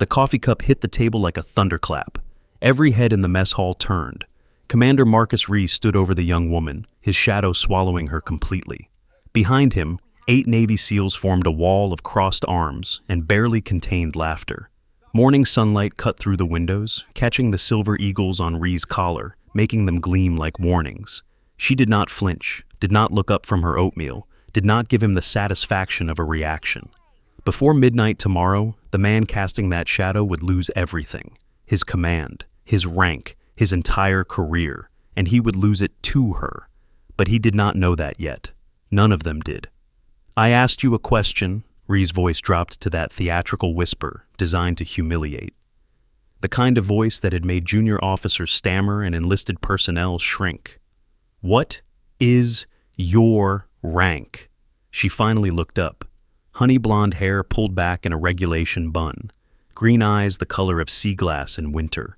The coffee cup hit the table like a thunderclap. Every head in the mess hall turned. Commander Marcus Reese stood over the young woman, his shadow swallowing her completely. Behind him, 8 Navy SEALs formed a wall of crossed arms and barely contained laughter. Morning sunlight cut through the windows, catching the silver eagles on Ree's collar, making them gleam like warnings. She did not flinch, did not look up from her oatmeal, did not give him the satisfaction of a reaction. Before midnight tomorrow, the man casting that shadow would lose everything. His command, his rank, his entire career, and he would lose it to her. But he did not know that yet. None of them did. "I asked you a question," Ree's voice dropped to that theatrical whisper designed to humiliate. The kind of voice that had made junior officers stammer and enlisted personnel shrink. "What is your rank?" She finally looked up. Honey blonde hair pulled back in a regulation bun. Green eyes the color of sea glass in winter.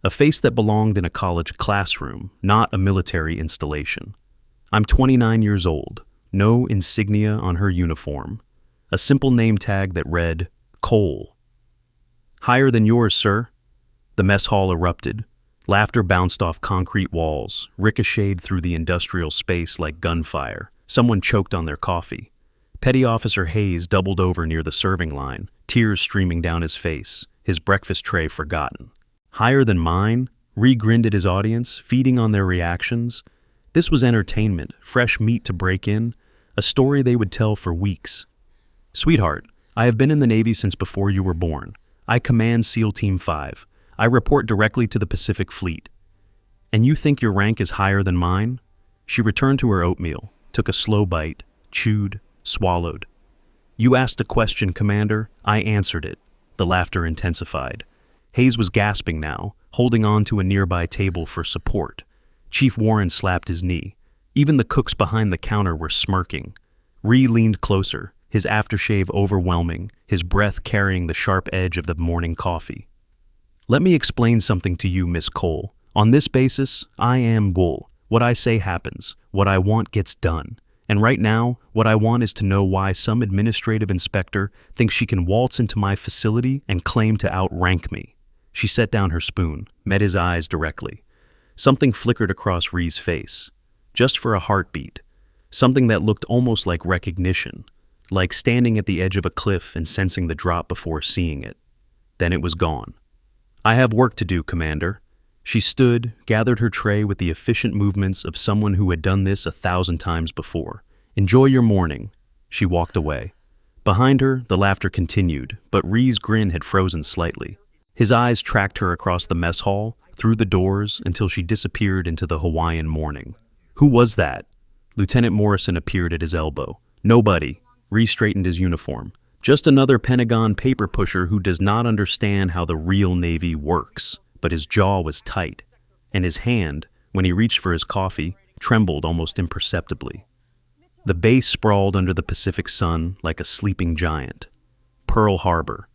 A face that belonged in a college classroom, not a military installation. "I'm 29 years old. No insignia on her uniform. A simple name tag that read, Cole." "Higher than yours, sir." The mess hall erupted. Laughter bounced off concrete walls, ricocheted through the industrial space like gunfire. Someone choked on their coffee. Petty Officer Hayes doubled over near the serving line, tears streaming down his face, his breakfast tray forgotten. "Higher than mine?" Ree grinned at his audience, feeding on their reactions. This was entertainment, fresh meat to break in, a story they would tell for weeks. "Sweetheart, I have been in the Navy since before you were born. I command SEAL Team 5. I report directly to the Pacific Fleet. And you think your rank is higher than mine?" She returned to her oatmeal, took a slow bite, chewed, swallowed. "You asked a question, Commander. I answered it." The laughter intensified. Hayes was gasping now, holding on to a nearby table for support. Chief Warren slapped his knee. Even the cooks behind the counter were smirking. Ree leaned closer, his aftershave overwhelming, his breath carrying the sharp edge of the morning coffee. "Let me explain something to you, Miss Cole. On this basis, I am wool. What I say happens. What I want gets done. And right now, what I want is to know why some administrative inspector thinks she can waltz into my facility and claim to outrank me." She set down her spoon, met his eyes directly. Something flickered across Ree's face, just for a heartbeat. Something that looked almost like recognition, like standing at the edge of a cliff and sensing the drop before seeing it. Then it was gone. "I have work to do, Commander." She stood, gathered her tray with the efficient movements of someone who had done this 1,000 times before. "Enjoy your morning." She walked away. Behind her, the laughter continued, but Ree's grin had frozen slightly. His eyes tracked her across the mess hall, through the doors, until she disappeared into the Hawaiian morning. "Who was that?" Lieutenant Morrison appeared at his elbow. "Nobody." Ree straightened his uniform. "Just another Pentagon paper pusher who does not understand how the real Navy works." But his jaw was tight, and his hand, when he reached for his coffee, trembled almost imperceptibly. The base sprawled under the Pacific sun like a sleeping giant. Pearl Harbor,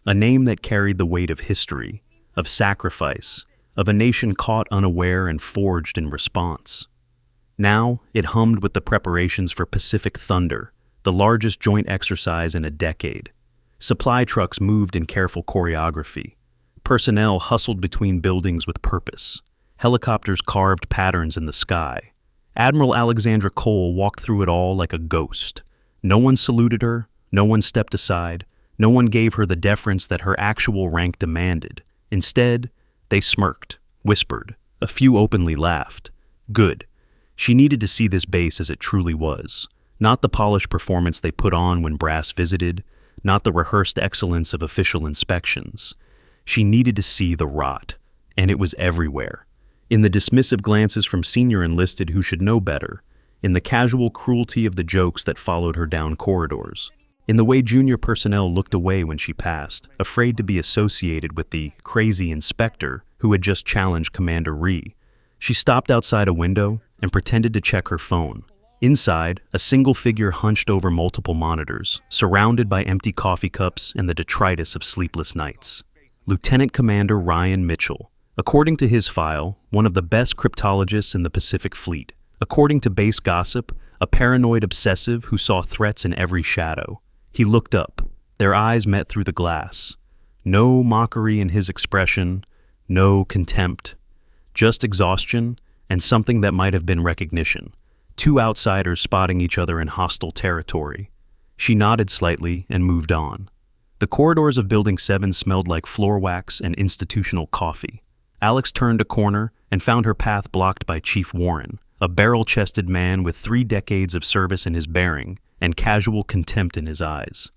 a name that carried the weight of history, of sacrifice, of a nation caught unaware and forged in response. Now it hummed with the preparations for Pacific Thunder, the largest joint exercise in a decade. Supply trucks moved in careful choreography. Personnel hustled between buildings with purpose. Helicopters carved patterns in the sky. Admiral Alexandra Cole walked through it all like a ghost. No one saluted her, no one stepped aside, no one gave her the deference that her actual rank demanded. Instead, they smirked, whispered, a few openly laughed. Good. She needed to see this base as it truly was. Not the polished performance they put on when brass visited, not the rehearsed excellence of official inspections. She needed to see the rot, and it was everywhere. In the dismissive glances from senior enlisted who should know better, in the casual cruelty of the jokes that followed her down corridors, in the way junior personnel looked away when she passed, afraid to be associated with the crazy inspector who had just challenged Commander Ree. She stopped outside a window and pretended to check her phone. Inside, a single figure hunched over multiple monitors, surrounded by empty coffee cups and the detritus of sleepless nights. Lieutenant Commander Ryan Mitchell. According to his file, one of the best cryptologists in the Pacific Fleet. According to base gossip, a paranoid obsessive who saw threats in every shadow. He looked up. Their eyes met through the glass. No mockery in his expression, no contempt, just exhaustion and something that might have been recognition. Two outsiders spotting each other in hostile territory. She nodded slightly and moved on. The corridors of Building 7 smelled like floor wax and institutional coffee. Alex turned a corner and found her path blocked by Chief Warren, a barrel-chested man with 3 decades of service in his bearing and casual contempt in his eyes.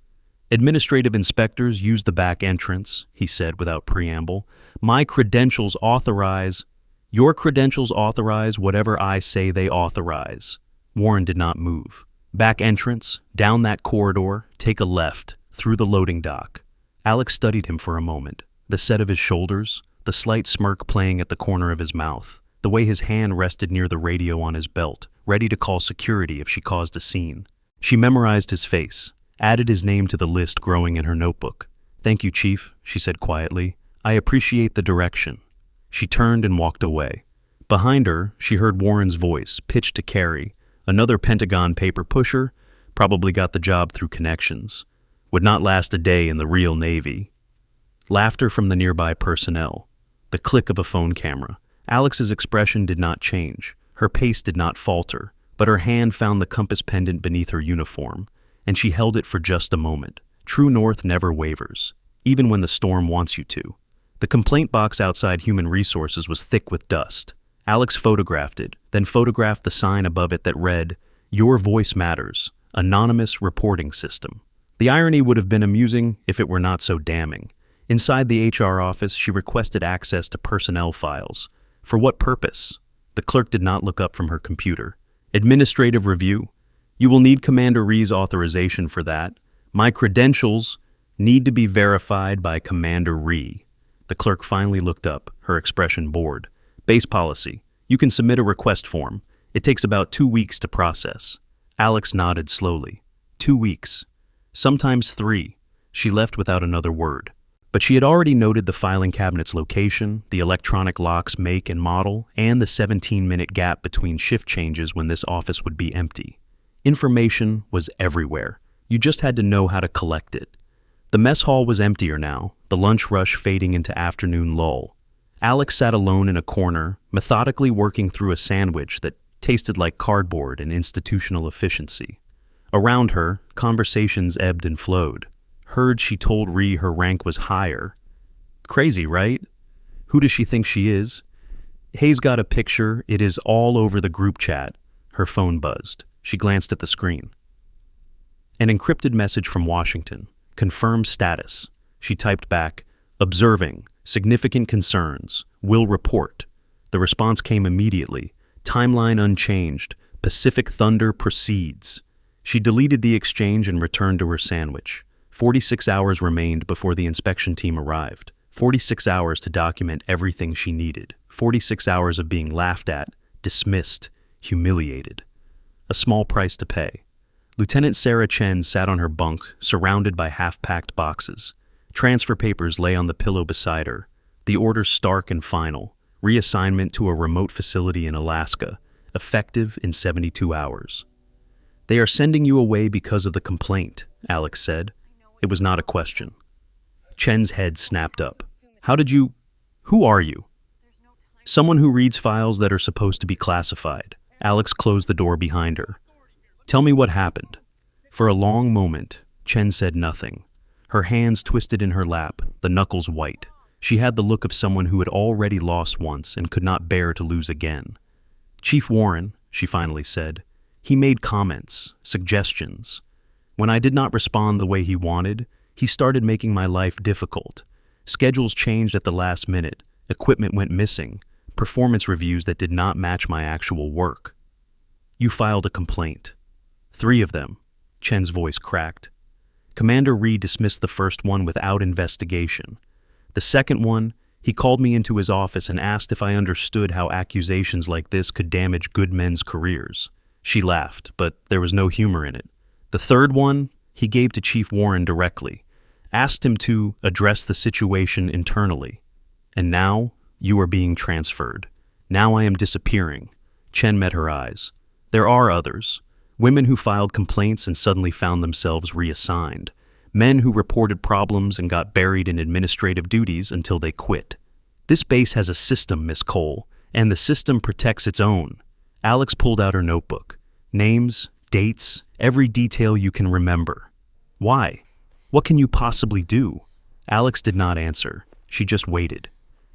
"Administrative inspectors use the back entrance," he said without preamble. "My credentials authorize—" "Your credentials authorize whatever I say they authorize." Warren did not move. "Back entrance, down that corridor, take a left, through the loading dock." Alex studied him for a moment, the set of his shoulders, the slight smirk playing at the corner of his mouth, the way his hand rested near the radio on his belt, ready to call security if she caused a scene. She memorized his face, added his name to the list growing in her notebook. "Thank you, Chief," she said quietly. "I appreciate the direction." She turned and walked away. Behind her, she heard Warren's voice, pitched to Carrie, another Pentagon paper pusher, probably got the job through connections. Would not last a day in the real Navy. Laughter from the nearby personnel. The click of a phone camera. Alex's expression did not change. Her pace did not falter, but her hand found the compass pendant beneath her uniform, and she held it for just a moment. True north never wavers, even when the storm wants you to. The complaint box outside Human Resources was thick with dust. Alex photographed it, then photographed the sign above it that read, "Your Voice Matters, Anonymous Reporting System." The irony would have been amusing if it were not so damning. Inside the HR office, she requested access to personnel files. For what purpose? The clerk did not look up from her computer. "Administrative review. You will need Commander Rhee's authorization for that. My credentials need to be verified by Commander Rhee." The clerk finally looked up, her expression bored. "Base policy. You can submit a request form. It takes about 2 weeks to process." Alex nodded slowly. 2 weeks. Sometimes 3. She left without another word. But she had already noted the filing cabinet's location, the electronic lock's make and model, and the 17-minute gap between shift changes when this office would be empty. Information was everywhere. You just had to know how to collect it. The mess hall was emptier now, the lunch rush fading into afternoon lull. Alex sat alone in a corner, methodically working through a sandwich that tasted like cardboard and institutional efficiency. Around her, conversations ebbed and flowed. Heard she told Rhee her rank was higher. Crazy, right? Who does she think she is? Hayes got a picture. It is all over the group chat. Her phone buzzed. She glanced at the screen. An encrypted message from Washington. Confirm status. She typed back, "Observing. Significant concerns. Will report." The response came immediately. "Timeline unchanged. Pacific Thunder proceeds." She deleted the exchange and returned to her sandwich. 46 hours remained before the inspection team arrived. 46 hours to document everything she needed. 46 hours of being laughed at, dismissed, humiliated. A small price to pay. Lieutenant Sarah Chen sat on her bunk, surrounded by half-packed boxes. Transfer papers lay on the pillow beside her. The orders stark and final. Reassignment to a remote facility in Alaska, effective in 72 hours. "They are sending you away because of the complaint," Alex said. It was not a question. Chen's head snapped up. Who are you?" "Someone who reads files that are supposed to be classified." Alex closed the door behind her. "Tell me what happened." For a long moment, Chen said nothing. Her hands twisted in her lap, the knuckles white. She had the look of someone who had already lost once and could not bear to lose again. "Chief Warren," she finally said. "He made comments, suggestions. When I did not respond the way he wanted, he started making my life difficult. Schedules changed at the last minute, equipment went missing, performance reviews that did not match my actual work." "You filed a complaint." 3 of them. Chen's voice cracked. "Commander Rhee dismissed the first one without investigation. The second one, he called me into his office and asked if I understood how accusations like this could damage good men's careers." She laughed, but there was no humor in it. "The third one, he gave to Chief Warren directly, asked him to address the situation internally. And now, you are being transferred. Now I am disappearing." Chen met her eyes. "There are others. Women who filed complaints and suddenly found themselves reassigned. Men who reported problems and got buried in administrative duties until they quit. This base has a system, Miss Cole, and the system protects its own. Alex pulled out her notebook. Names, dates, every detail you can remember. Why? What can you possibly do? Alex did not answer. She just waited.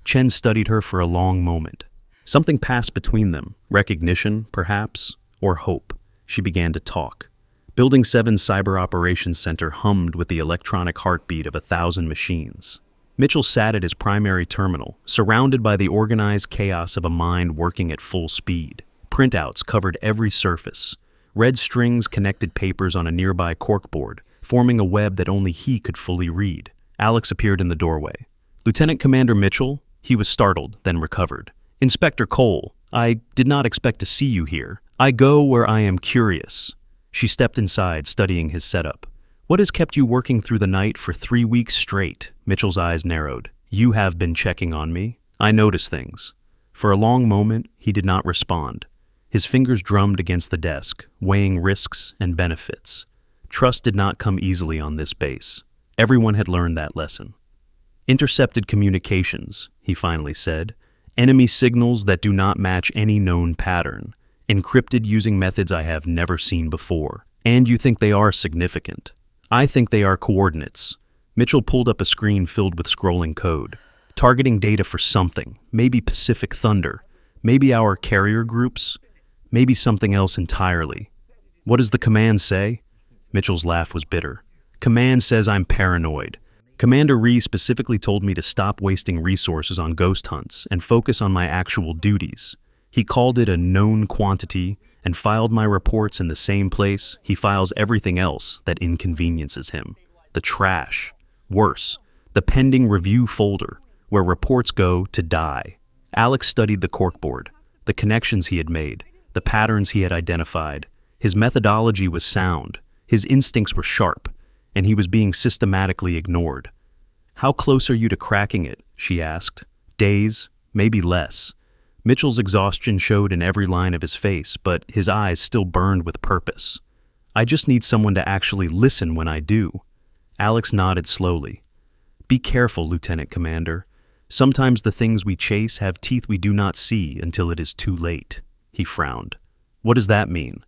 Chen studied her for a long moment. Something passed between them, recognition, perhaps, or hope. She began to talk. Building 7's Cyber Operations Center hummed with the electronic heartbeat of 1,000 machines. Mitchell sat at his primary terminal, surrounded by the organized chaos of a mind working at full speed. Printouts covered every surface. Red strings connected papers on a nearby corkboard, forming a web that only he could fully read. Alex appeared in the doorway. "Lieutenant Commander Mitchell?" He was startled, then recovered. "Inspector Cole, I did not expect to see you here. I go where I am curious." She stepped inside, studying his setup. "What has kept you working through the night for 3 weeks straight?" Mitchell's eyes narrowed. "You have been checking on me. I notice things." For a long moment, he did not respond. His fingers drummed against the desk, weighing risks and benefits. Trust did not come easily on this base. Everyone had learned that lesson. "Intercepted communications," he finally said. "Enemy signals that do not match any known pattern. Encrypted using methods I have never seen before. And you think they are significant. I think they are coordinates." Mitchell pulled up a screen filled with scrolling code. "Targeting data for something, maybe Pacific Thunder, maybe our carrier groups, maybe something else entirely." "What does the command say?" Mitchell's laugh was bitter. "Command says I'm paranoid. Commander Ree specifically told me to stop wasting resources on ghost hunts and focus on my actual duties. He called it a known quantity and filed my reports in the same place he files everything else that inconveniences him. The trash. Worse, the pending review folder, where reports go to die." Alex studied the corkboard, the connections he had made, the patterns he had identified. His methodology was sound, his instincts were sharp, and he was being systematically ignored. "How close are you to cracking it?" she asked. "Days, maybe less." Mitchell's exhaustion showed in every line of his face, but his eyes still burned with purpose. "I just need someone to actually listen when I do." Alex nodded slowly. "Be careful, Lieutenant Commander. Sometimes the things we chase have teeth we do not see until it is too late." He frowned. "What does that mean?"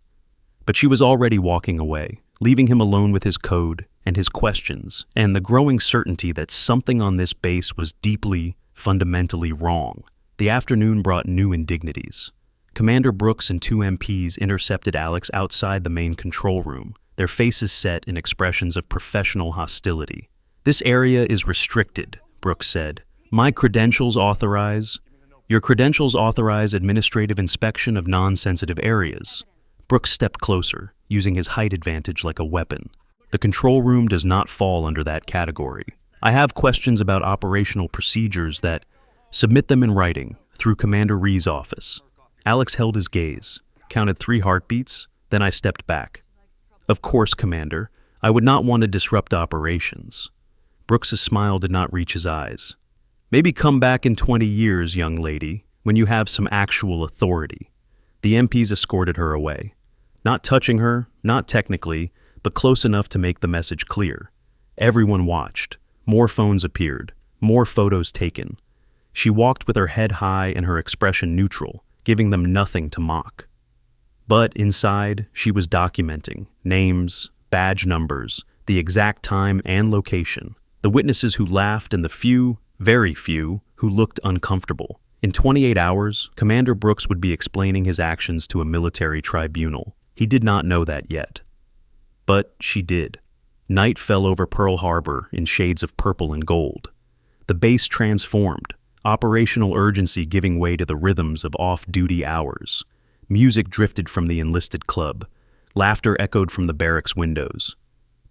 But she was already walking away, leaving him alone with his code and his questions and the growing certainty that something on this base was deeply, fundamentally wrong. The afternoon brought new indignities. Commander Brooks and 2 MPs intercepted Alex outside the main control room, their faces set in expressions of professional hostility. "This area is restricted," Brooks said. "My credentials authorize..." "Your credentials authorize administrative inspection of non-sensitive areas." Brooks stepped closer, using his height advantage like a weapon. "The control room does not fall under that category. I have questions about operational procedures that..." "Submit them in writing, through Commander Ree's office." Alex held his gaze, counted 3 heartbeats, then I stepped back. "Of course, Commander. I would not want to disrupt operations." Brooks's smile did not reach his eyes. "Maybe come back in 20 years, young lady, when you have some actual authority." The MPs escorted her away. Not touching her, not technically, but close enough to make the message clear. Everyone watched. More phones appeared, more photos taken. She walked with her head high and her expression neutral, giving them nothing to mock. But inside, she was documenting names, badge numbers, the exact time and location, the witnesses who laughed and the few, very few, who looked uncomfortable. In 28 hours, Commander Brooks would be explaining his actions to a military tribunal. He did not know that yet. But she did. Night fell over Pearl Harbor in shades of purple and gold. The base transformed, operational urgency giving way to the rhythms of off-duty hours. Music drifted from the enlisted club. Laughter echoed from the barracks windows.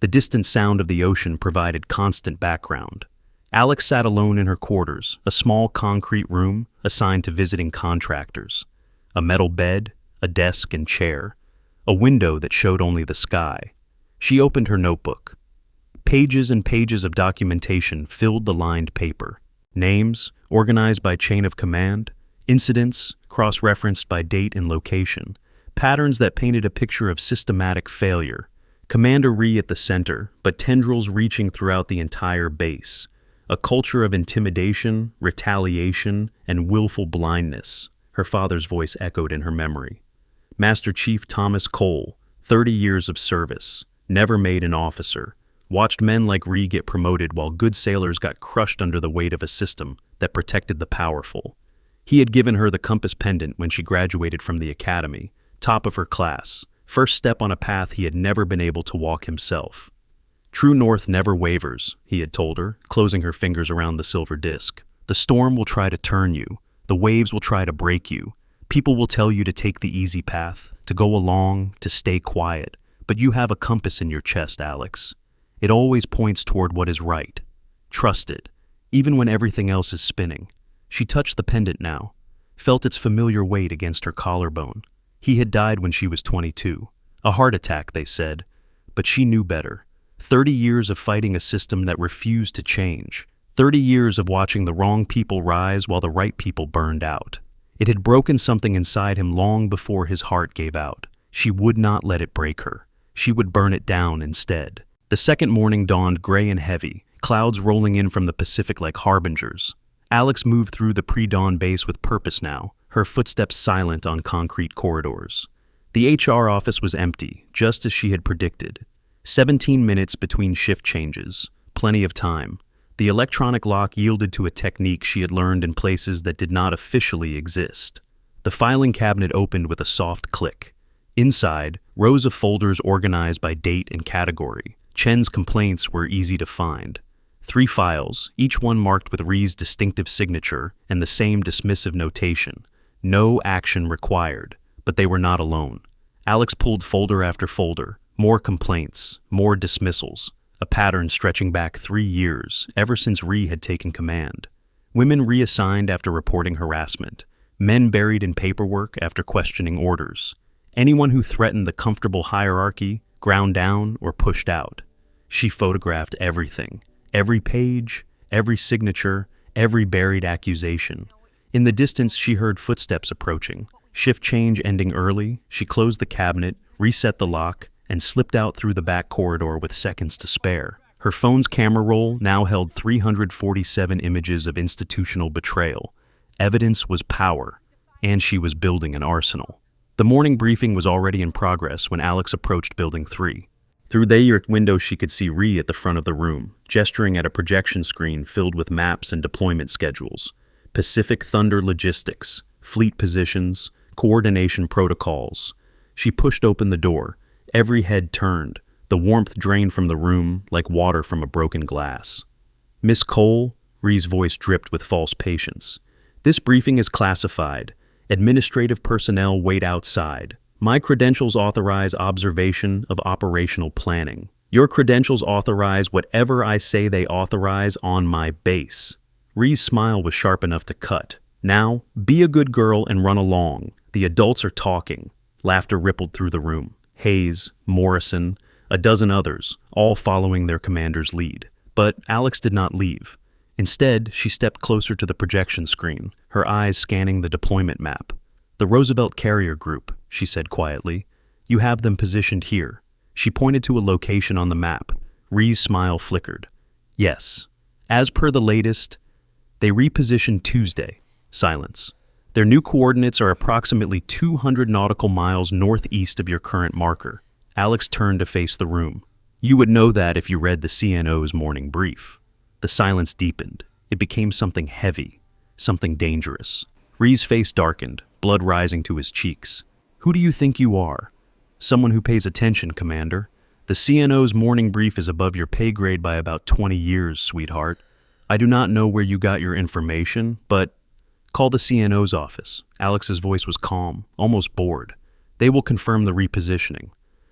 The distant sound of the ocean provided constant background. Alex sat alone in her quarters, a small concrete room assigned to visiting contractors. A metal bed, a desk and chair, a window that showed only the sky. She opened her notebook. Pages and pages of documentation filled the lined paper. Names, organized by chain of command, incidents, cross-referenced by date and location, patterns that painted a picture of systematic failure, Commander Ree at the center, but tendrils reaching throughout the entire base. A culture of intimidation, retaliation, and willful blindness. Her father's voice echoed in her memory. Master Chief Thomas Cole, 30 years of service, never made an officer, watched men like Ree get promoted while good sailors got crushed under the weight of a system that protected the powerful. He had given her the compass pendant when she graduated from the academy, top of her class, first step on a path he had never been able to walk himself. True north never wavers, he had told her, closing her fingers around the silver disc. The storm will try to turn you. The waves will try to break you. People will tell you to take the easy path, to go along, to stay quiet. But you have a compass in your chest, Alex. It always points toward what is right. Trust it, even when everything else is spinning. She touched the pendant now, felt its familiar weight against her collarbone. He had died when she was 22. A heart attack, they said. But she knew better. 30 years of fighting a system that refused to change. 30 years of watching the wrong people rise while the right people burned out. It had broken something inside him long before his heart gave out. She would not let it break her. She would burn it down instead. The second morning dawned gray and heavy, clouds rolling in from the Pacific like harbingers. Alex moved through the pre-dawn base with purpose now, her footsteps silent on concrete corridors. The HR office was empty, just as she had predicted. 17 minutes between shift changes. Plenty of time. The electronic lock yielded to a technique she had learned in places that did not officially exist. The filing cabinet opened with a soft click. Inside, rows of folders organized by date and category. Chen's complaints were easy to find. 3 files, each one marked with Ree's distinctive signature and the same dismissive notation. No action required, but they were not alone. Alex pulled folder after folder. More complaints, more dismissals. A pattern stretching back 3 years, ever since Ree had taken command. Women reassigned after reporting harassment. Men buried in paperwork after questioning orders. Anyone who threatened the comfortable hierarchy, ground down, or pushed out. She photographed everything. Every page, every signature, every buried accusation. In the distance, she heard footsteps approaching. Shift change ending early, she closed the cabinet, reset the lock, and slipped out through the back corridor with seconds to spare. Her phone's camera roll now held 347 images of institutional betrayal. Evidence was power, and she was building an arsenal. The morning briefing was already in progress when Alex approached Building 3. Through the window she could see Ree at the front of the room, gesturing at a projection screen filled with maps and deployment schedules. Pacific Thunder logistics, fleet positions, coordination protocols. She pushed open the door. Every head turned. The warmth drained from the room like water from a broken glass. Miss Cole, Ree's voice dripped with false patience. This briefing is classified. Administrative personnel wait outside. My credentials authorize observation of operational planning. Your credentials authorize whatever I say they authorize on my base. Ree's smile was sharp enough to cut. Now, be a good girl and run along. The adults are talking. Laughter rippled through the room. Hayes, Morrison, a dozen others, all following their commander's lead. But Alex did not leave. Instead, she stepped closer to the projection screen, her eyes scanning the deployment map. The Roosevelt Carrier Group, she said quietly. You have them positioned here. She pointed to a location on the map. Ree's smile flickered. Yes. As per the latest, they repositioned Tuesday. Silence. Their new coordinates are approximately 200 nautical miles northeast of your current marker. Alex turned to face the room. You would know that if you read the CNO's morning brief. The silence deepened. It became something heavy, something dangerous. Ree's face darkened, blood rising to his cheeks. Who do you think you are? Someone who pays attention, Commander. The CNO's morning brief is above your pay grade by about 20 years, sweetheart. I do not know where you got your information, but call the CNO's office. Alex's voice was calm, almost bored. They will confirm the repositioning.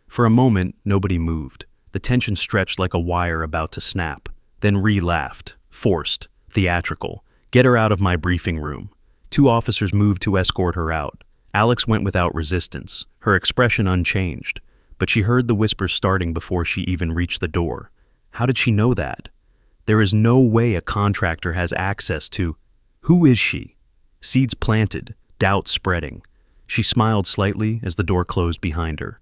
For a moment, nobody moved. The tension stretched like a wire about to snap. Then Ree laughed, forced, theatrical. Get her out of my briefing room. 2 officers moved to escort her out. Alex went without resistance, her expression unchanged. But she heard the whispers starting before she even reached the door. How did she know that? There is no way a contractor has access to... Who is she? Seeds planted, doubt spreading. She smiled slightly as the door closed behind her.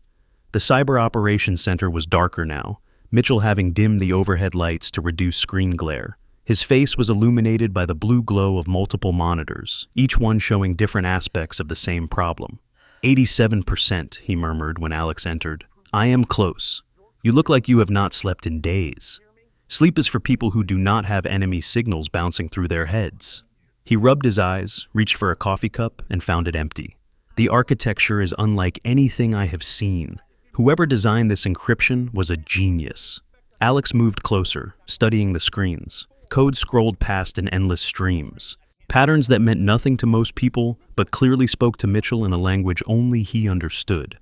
The Cyber Operations Center was darker now, Mitchell having dimmed the overhead lights to reduce screen glare. His face was illuminated by the blue glow of multiple monitors, each one showing different aspects of the same problem. 87%, he murmured when Alex entered. I am close. You look like you have not slept in days. Sleep is for people who do not have enemy signals bouncing through their heads. He rubbed his eyes, reached for a coffee cup, and found it empty. The architecture is unlike anything I have seen. Whoever designed this encryption was a genius. Alex moved closer, studying the screens. Code scrolled past in endless streams. Patterns that meant nothing to most people, but clearly spoke to Mitchell in a language only he understood.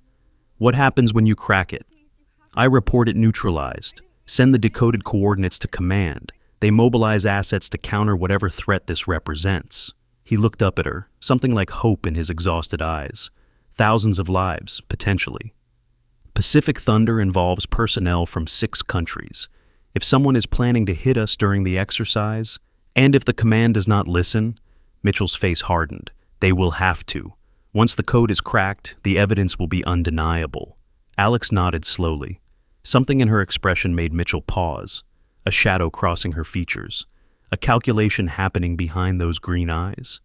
What happens when you crack it? I report it neutralized. Send the decoded coordinates to command. They mobilize assets to counter whatever threat this represents. He looked up at her, something like hope in his exhausted eyes. Thousands of lives, potentially. Pacific Thunder involves personnel from 6 countries. If someone is planning to hit us during the exercise, and if the command does not listen, Mitchell's face hardened. They will have to. Once the code is cracked, the evidence will be undeniable. Alex nodded slowly. Something in her expression made Mitchell pause, a shadow crossing her features, a calculation happening behind those green eyes.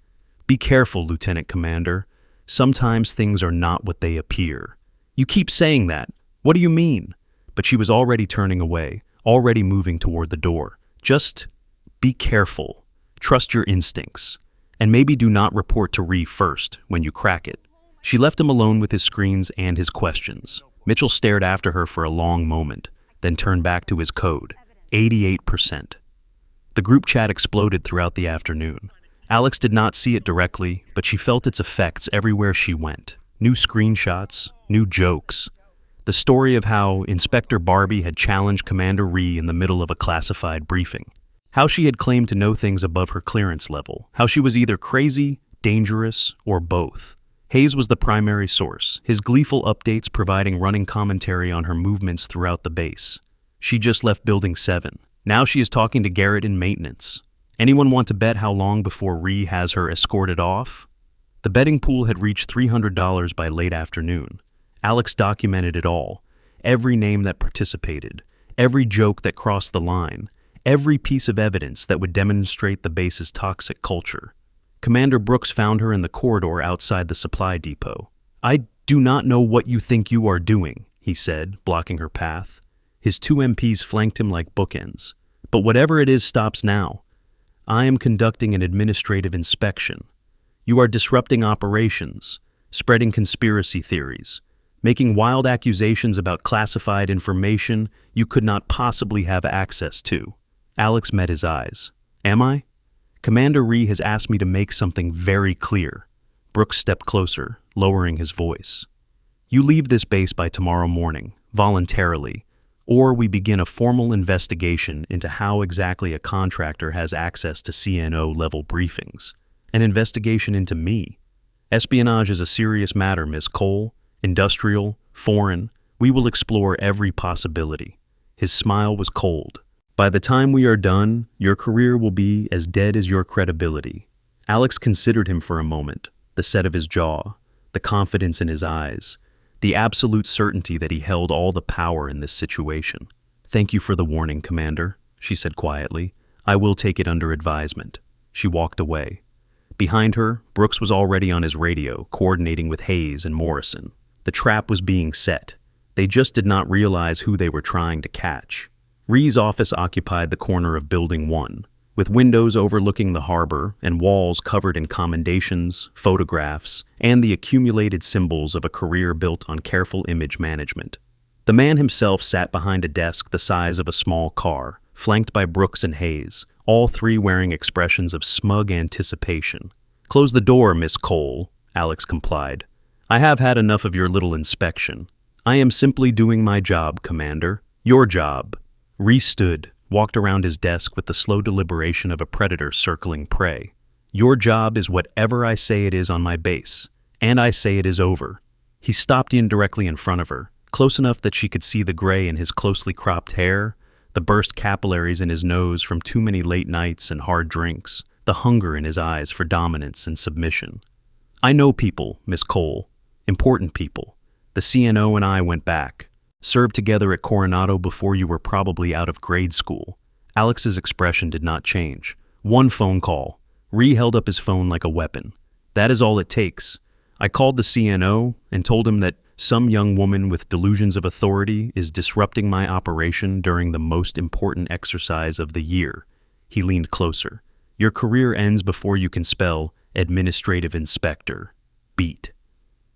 Be careful, Lieutenant Commander. Sometimes things are not what they appear. You keep saying that. What do you mean? But she was already turning away, already moving toward the door. Just be careful. Trust your instincts. And maybe do not report to Ree first when you crack it. She left him alone with his screens and his questions. Mitchell stared after her for a long moment, then turned back to his code. 88%. The group chat exploded throughout the afternoon. Alex did not see it directly, but she felt its effects everywhere she went. New screenshots, new jokes. The story of how Inspector Barbie had challenged Commander Ree in the middle of a classified briefing. How she had claimed to know things above her clearance level. How she was either crazy, dangerous, or both. Hayes was the primary source, his gleeful updates providing running commentary on her movements throughout the base. She just left Building 7. Now she is talking to Garrett in maintenance. Anyone want to bet how long before Ree has her escorted off? The betting pool had reached $300 by late afternoon. Alex documented it all. Every name that participated. Every joke that crossed the line. Every piece of evidence that would demonstrate the base's toxic culture. Commander Brooks found her in the corridor outside the supply depot. I do not know what you think you are doing, he said, blocking her path. His 2 MPs flanked him like bookends. But whatever it is stops now. I am conducting an administrative inspection. You are disrupting operations, spreading conspiracy theories, making wild accusations about classified information you could not possibly have access to. Alex met his eyes. Am I? Commander Ree has asked me to make something very clear. Brooks stepped closer, lowering his voice. You leave this base by tomorrow morning, voluntarily, or we begin a formal investigation into how exactly a contractor has access to CNO-level briefings. An investigation into me. Espionage is a serious matter, Miss Cole. Industrial, foreign. We will explore every possibility. His smile was cold. By the time we are done, your career will be as dead as your credibility. Alex considered him for a moment, the set of his jaw, the confidence in his eyes, the absolute certainty that he held all the power in this situation. Thank you for the warning, Commander, she said quietly. I will take it under advisement. She walked away. Behind her, Brooks was already on his radio, coordinating with Hayes and Morrison. The trap was being set. They just did not realize who they were trying to catch. Ree's office occupied the corner of Building 1, with windows overlooking the harbor and walls covered in commendations, photographs, and the accumulated symbols of a career built on careful image management. The man himself sat behind a desk the size of a small car, flanked by Brooks and Hayes, all 3 wearing expressions of smug anticipation. Close the door, Miss Cole, Alex complied. I have had enough of your little inspection. I am simply doing my job, Commander. Your job. Ree stood, walked around his desk with the slow deliberation of a predator circling prey. Your job is whatever I say it is on my base, and I say it is over. He stopped in directly in front of her, close enough that she could see the gray in his closely cropped hair, the burst capillaries in his nose from too many late nights and hard drinks, the hunger in his eyes for dominance and submission. I know people, Miss Cole, important people. The CNO and I went back. Served together at Coronado before you were probably out of grade school. Alex's expression did not change. One phone call. Ree held up his phone like a weapon. That is all it takes. I called the CNO and told him that some young woman with delusions of authority is disrupting my operation during the most important exercise of the year. He leaned closer. Your career ends before you can spell administrative inspector. Beat.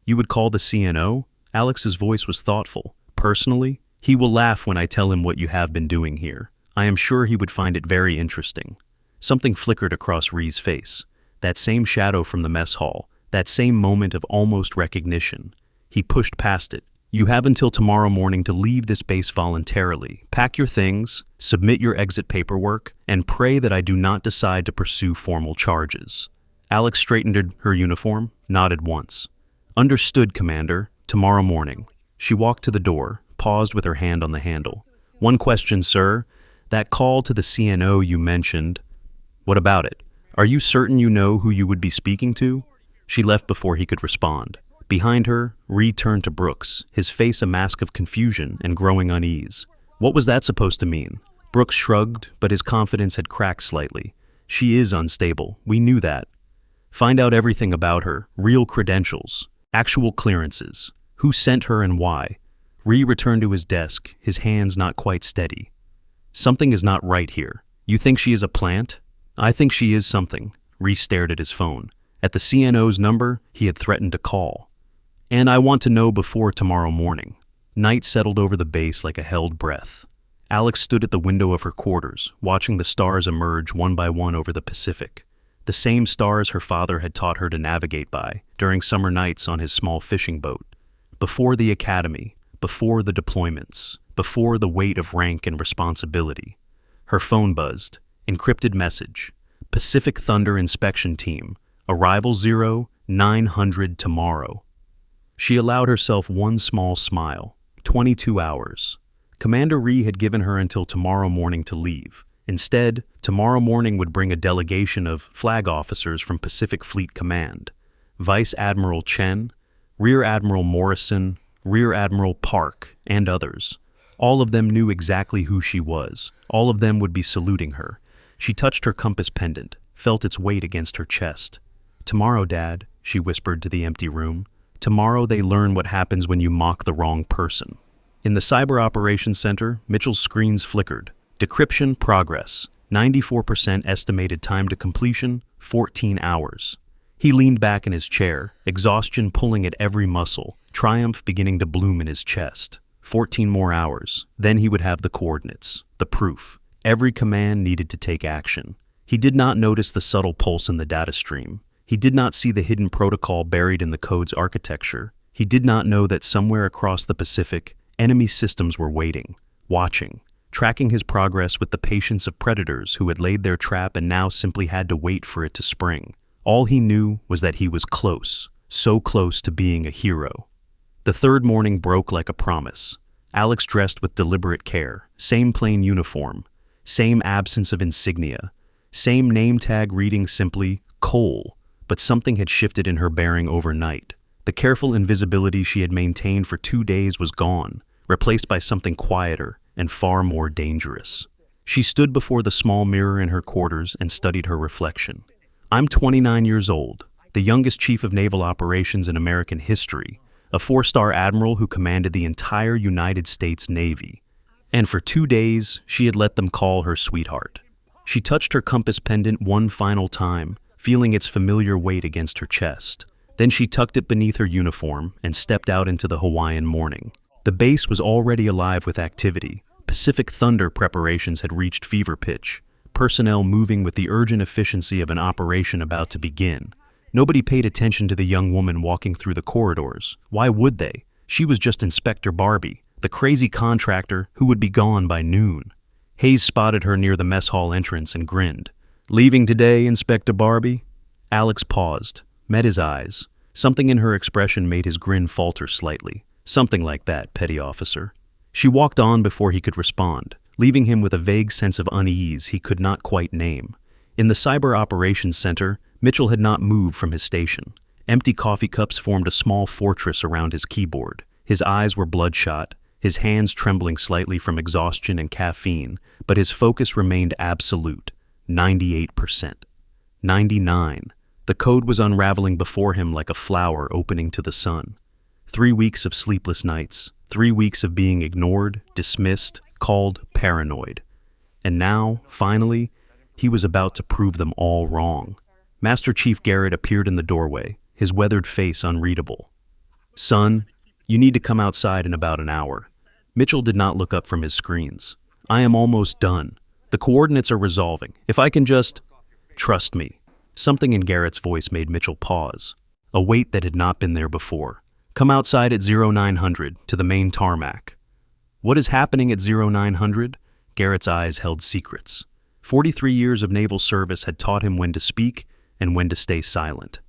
You would call the CNO? Alex's voice was thoughtful. Personally, he will laugh when I tell him what you have been doing here. I am sure he would find it very interesting. Something flickered across Ree's face. That same shadow from the mess hall. That same moment of almost recognition. He pushed past it. You have until tomorrow morning to leave this base voluntarily. Pack your things, submit your exit paperwork, and pray that I do not decide to pursue formal charges. Alex straightened her uniform, nodded once. Understood, Commander. Tomorrow morning. She walked to the door, paused with her hand on the handle. One question, sir. That call to the CNO you mentioned. What about it? Are you certain you know who you would be speaking to? She left before he could respond. Behind her, Ree turned to Brooks, his face a mask of confusion and growing unease. What was that supposed to mean? Brooks shrugged, but his confidence had cracked slightly. She is unstable. We knew that. Find out everything about her, real credentials, actual clearances, who sent her and why. Ree returned to his desk, his hands not quite steady. Something is not right here. You think she is a plant? I think she is something. Ree stared at his phone. At the CNO's number, he had threatened to call. And I want to know before tomorrow morning. Night settled over the base like a held breath. Alex stood at the window of her quarters, watching the stars emerge one by one over the Pacific. The same stars her father had taught her to navigate by during summer nights on his small fishing boat. Before the academy, before the deployments, before the weight of rank and responsibility. Her phone buzzed. Encrypted message. Pacific Thunder Inspection Team. Arrival 0900 tomorrow. She allowed herself one small smile. 22 hours. Commander Ree had given her until tomorrow morning to leave. Instead, tomorrow morning would bring a delegation of flag officers from Pacific Fleet Command. Vice Admiral Chen, Rear Admiral Morrison, Rear Admiral Park, and others. All of them knew exactly who she was. All of them would be saluting her. She touched her compass pendant, felt its weight against her chest. Tomorrow, Dad, she whispered to the empty room. Tomorrow they learn what happens when you mock the wrong person. In the Cyber Operations Center, Mitchell's screens flickered. Decryption progress. 94% estimated time to completion, 14 hours. He leaned back in his chair, exhaustion pulling at every muscle, triumph beginning to bloom in his chest. 14 more hours. Then he would have the coordinates, the proof. Every command needed to take action. He did not notice the subtle pulse in the data stream. He did not see the hidden protocol buried in the code's architecture. He did not know that somewhere across the Pacific, enemy systems were waiting, watching, tracking his progress with the patience of predators who had laid their trap and now simply had to wait for it to spring. All he knew was that he was close, so close to being a hero. The third morning broke like a promise. Alex dressed with deliberate care, same plain uniform, same absence of insignia, same name tag reading simply Cole, but something had shifted in her bearing overnight. The careful invisibility she had maintained for 2 days was gone, replaced by something quieter and far more dangerous. She stood before the small mirror in her quarters and studied her reflection. I'm 29 years old, the youngest chief of naval operations in American history, a 4-star admiral who commanded the entire United States Navy. And for 2 days, she had let them call her sweetheart. She touched her compass pendant one final time, feeling its familiar weight against her chest. Then she tucked it beneath her uniform and stepped out into the Hawaiian morning. The base was already alive with activity. Pacific Thunder preparations had reached fever pitch, personnel moving with the urgent efficiency of an operation about to begin. Nobody paid attention to the young woman walking through the corridors. Why would they? She was just Inspector Barbie, the crazy contractor who would be gone by noon. Hayes spotted her near the mess hall entrance and grinned. Leaving today, Inspector Barbie? Alex paused, met his eyes. Something in her expression made his grin falter slightly. Something like that, petty officer. She walked on before he could respond, leaving him with a vague sense of unease he could not quite name. In the Cyber Operations Center, Mitchell had not moved from his station. Empty coffee cups formed a small fortress around his keyboard. His eyes were bloodshot, his hands trembling slightly from exhaustion and caffeine, but his focus remained absolute, 98%. 99. The code was unraveling before him like a flower opening to the sun. 3 weeks of sleepless nights, 3 weeks of being ignored, dismissed, called paranoid. And now, finally, he was about to prove them all wrong. Master Chief Garrett appeared in the doorway, his weathered face unreadable. "Son, you need to come outside in about an hour." Mitchell did not look up from his screens. "I am almost done. The coordinates are resolving. If I can just—" "Trust me." Something in Garrett's voice made Mitchell pause, a weight that had not been there before. "Come outside at 0900 to the main tarmac." What is happening at 0900? Garrett's eyes held secrets. 43 years of naval service had taught him when to speak and when to stay silent.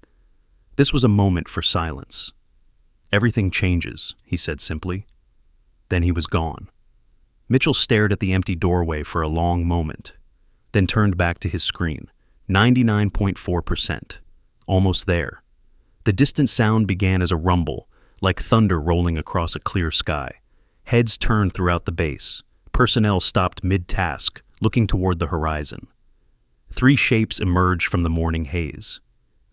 This was a moment for silence. "Everything changes," he said simply. Then he was gone. Mitchell stared at the empty doorway for a long moment, then turned back to his screen. 99.4%. Almost there. The distant sound began as a rumble, like thunder rolling across a clear sky. Heads turned throughout the base. Personnel stopped mid-task, looking toward the horizon. 3 shapes emerged from the morning haze.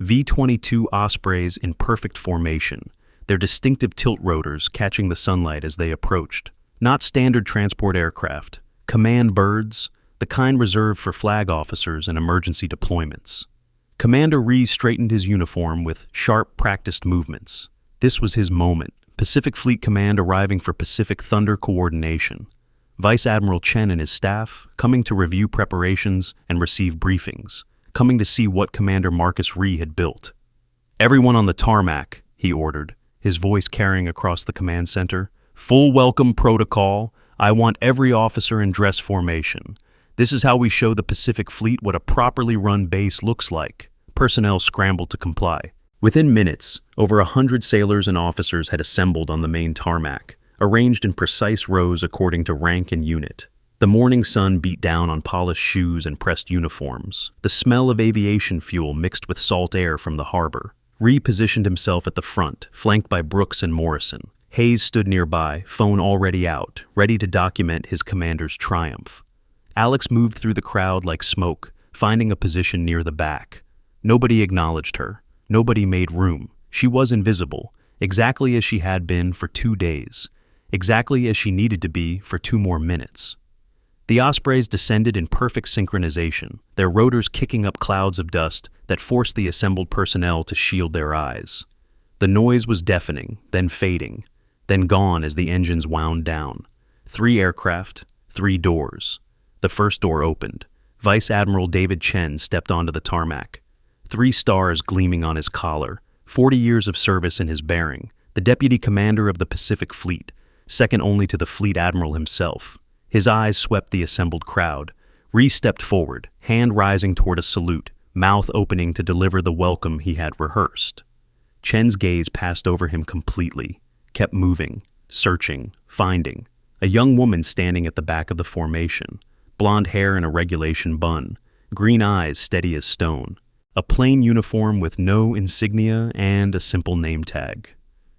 V-22 Ospreys in perfect formation, their distinctive tilt rotors catching the sunlight as they approached. Not standard transport aircraft, command birds, the kind reserved for flag officers and emergency deployments. Commander Rhee straightened his uniform with sharp, practiced movements. This was his moment. Pacific Fleet Command arriving for Pacific Thunder coordination. Vice Admiral Chen and his staff coming to review preparations and receive briefings, coming to see what Commander Marcus Rhee had built. "Everyone on the tarmac," he ordered, his voice carrying across the command center. "Full welcome protocol. I want every officer in dress formation. This is how we show the Pacific Fleet what a properly run base looks like." Personnel scrambled to comply. Within minutes, over 100 sailors and officers had assembled on the main tarmac, arranged in precise rows according to rank and unit. The morning sun beat down on polished shoes and pressed uniforms. The smell of aviation fuel mixed with salt air from the harbor. Rhee positioned himself at the front, flanked by Brooks and Morrison. Hayes stood nearby, phone already out, ready to document his commander's triumph. Alex moved through the crowd like smoke, finding a position near the back. Nobody acknowledged her. Nobody made room. She was invisible, exactly as she had been for 2 days, exactly as she needed to be for 2 more minutes. The Ospreys descended in perfect synchronization, their rotors kicking up clouds of dust that forced the assembled personnel to shield their eyes. The noise was deafening, then fading, then gone as the engines wound down. 3 aircraft, 3 doors. The first door opened. Vice Admiral David Chen stepped onto the tarmac. 3 stars gleaming on his collar, 40 years of service in his bearing, the deputy commander of the Pacific Fleet, second only to the fleet admiral himself. His eyes swept the assembled crowd. Rhee stepped forward, hand rising toward a salute, mouth opening to deliver the welcome he had rehearsed. Chen's gaze passed over him completely, kept moving, searching, finding. A young woman standing at the back of the formation, blonde hair in a regulation bun, green eyes steady as stone. A plain uniform with no insignia and a simple name tag.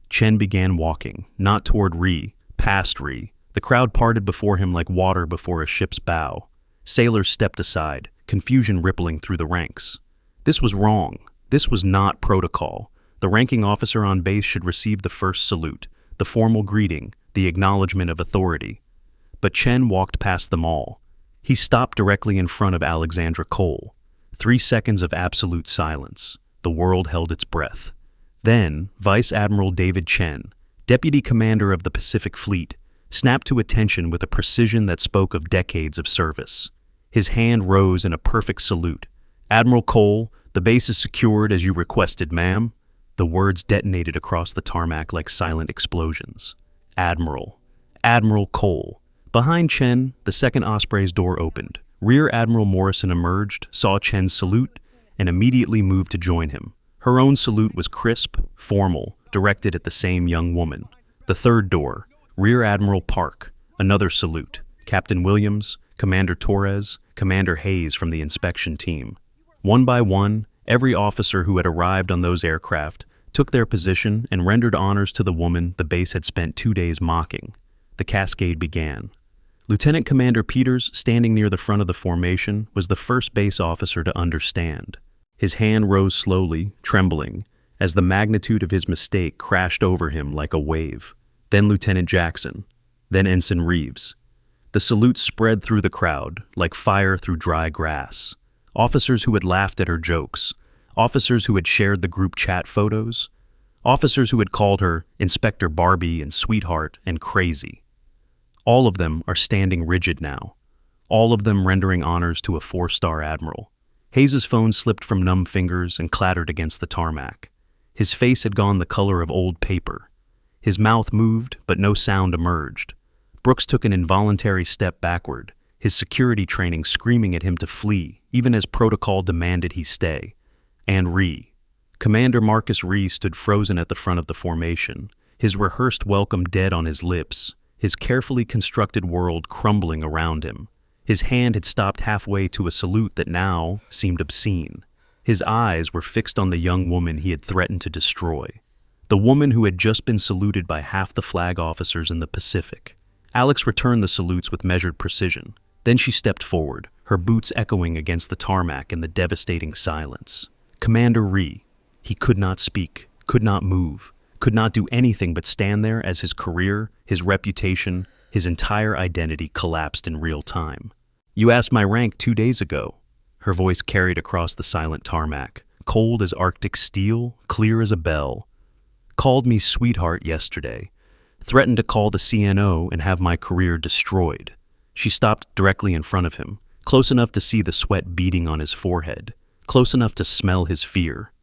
Chen began walking, not toward Rhee, past Rhee. The crowd parted before him like water before a ship's bow. Sailors stepped aside, confusion rippling through the ranks. This was wrong. This was not protocol. The ranking officer on base should receive the first salute, the formal greeting, the acknowledgement of authority. But Chen walked past them all. He stopped directly in front of Alexandra Cole. 3 seconds of absolute silence. The world held its breath. Then, Vice Admiral David Chen, Deputy Commander of the Pacific Fleet, snapped to attention with a precision that spoke of decades of service. His hand rose in a perfect salute. "Admiral Cole, the base is secured as you requested, ma'am." The words detonated across the tarmac like silent explosions. Admiral. Admiral Cole. Behind Chen, the second Osprey's door opened. Rear Admiral Morrison emerged, saw Chen's salute, and immediately moved to join him. Her own salute was crisp, formal, directed at the same young woman. The third door, Rear Admiral Park, another salute. Captain Williams, Commander Torres, Commander Hayes from the inspection team. One by one, every officer who had arrived on those aircraft took their position, and rendered honors to the woman the base had spent 2 days mocking. The cascade began. Lieutenant Commander Peters, standing near the front of the formation, was the first base officer to understand. His hand rose slowly, trembling, as the magnitude of his mistake crashed over him like a wave. Then Lieutenant Jackson, then Ensign Reeves. The salute spread through the crowd, like fire through dry grass. Officers who had laughed at her jokes, officers who had shared the group chat photos, officers who had called her Inspector Barbie and Sweetheart and Crazy. All of them are standing rigid now, all of them rendering honors to a 4-star admiral. Hayes's phone slipped from numb fingers and clattered against the tarmac. His face had gone the color of old paper. His mouth moved, but no sound emerged. Brooks took an involuntary step backward, his security training screaming at him to flee, even as protocol demanded he stay. And Commander Marcus Ree stood frozen at the front of the formation, his rehearsed welcome dead on his lips, his carefully constructed world crumbling around him. His hand had stopped halfway to a salute that now seemed obscene. His eyes were fixed on the young woman he had threatened to destroy, the woman who had just been saluted by half the flag officers in the Pacific. Alex returned the salutes with measured precision. Then she stepped forward, her boots echoing against the tarmac in the devastating silence. Commander Ree. He could not speak, could not move, could not do anything but stand there as his career, his reputation, his entire identity collapsed in real time. "You asked my rank 2 days ago." Her voice carried across the silent tarmac, cold as Arctic steel, clear as a bell. "Called me sweetheart yesterday. Threatened to call the CNO and have my career destroyed." She stopped directly in front of him, close enough to see the sweat beading on his forehead, close enough to smell his fear.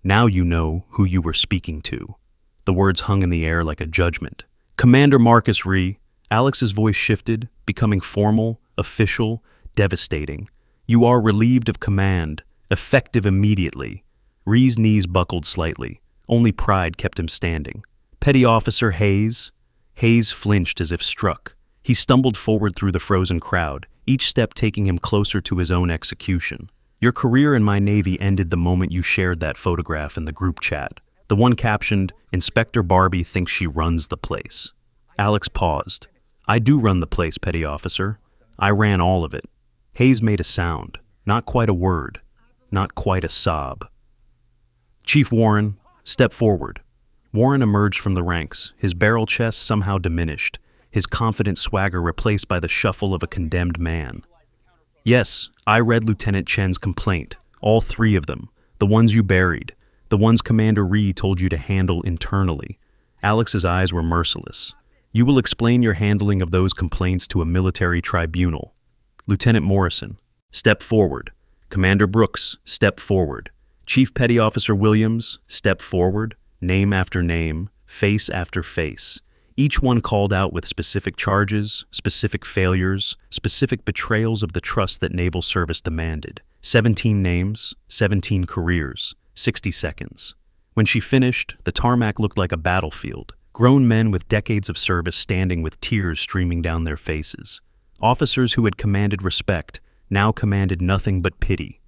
"Now you know who you were speaking to." The words hung in the air like a judgment. "Commander Marcus Ree." Alex's voice shifted, becoming formal, official, devastating. "You are relieved of command, effective immediately." Ree's knees buckled slightly. Only pride kept him standing. "Petty Officer Hayes." Hayes flinched as if struck. He stumbled forward through the frozen crowd, each step taking him closer to his own execution. "Your career in my Navy ended the moment you shared that photograph in the group chat. The one captioned, 'Inspector Barbie thinks she runs the place.'" Alex paused. "I do run the place, Petty Officer. I ran all of it." Hayes made a sound, not quite a word, not quite a sob. "Chief Warren, step forward." Warren emerged from the ranks, his barrel chest somehow diminished, his confident swagger replaced by the shuffle of a condemned man. "Yes, I read Lieutenant Chen's complaint, all 3 of them, the ones you buried, the ones Commander Ree told you to handle internally." Alex's eyes were merciless. "You will explain your handling of those complaints to a military tribunal." "Lieutenant Morrison, step forward." "Commander Brooks, step forward." "Chief Petty Officer Williams, step forward." Name after name, face after face. Each one called out with specific charges, specific failures, specific betrayals of the trust that naval service demanded. 17 names, 17 careers, 60 seconds. When she finished, the tarmac looked like a battlefield. Grown men with decades of service standing with tears streaming down their faces. Officers who had commanded respect now commanded nothing but pity.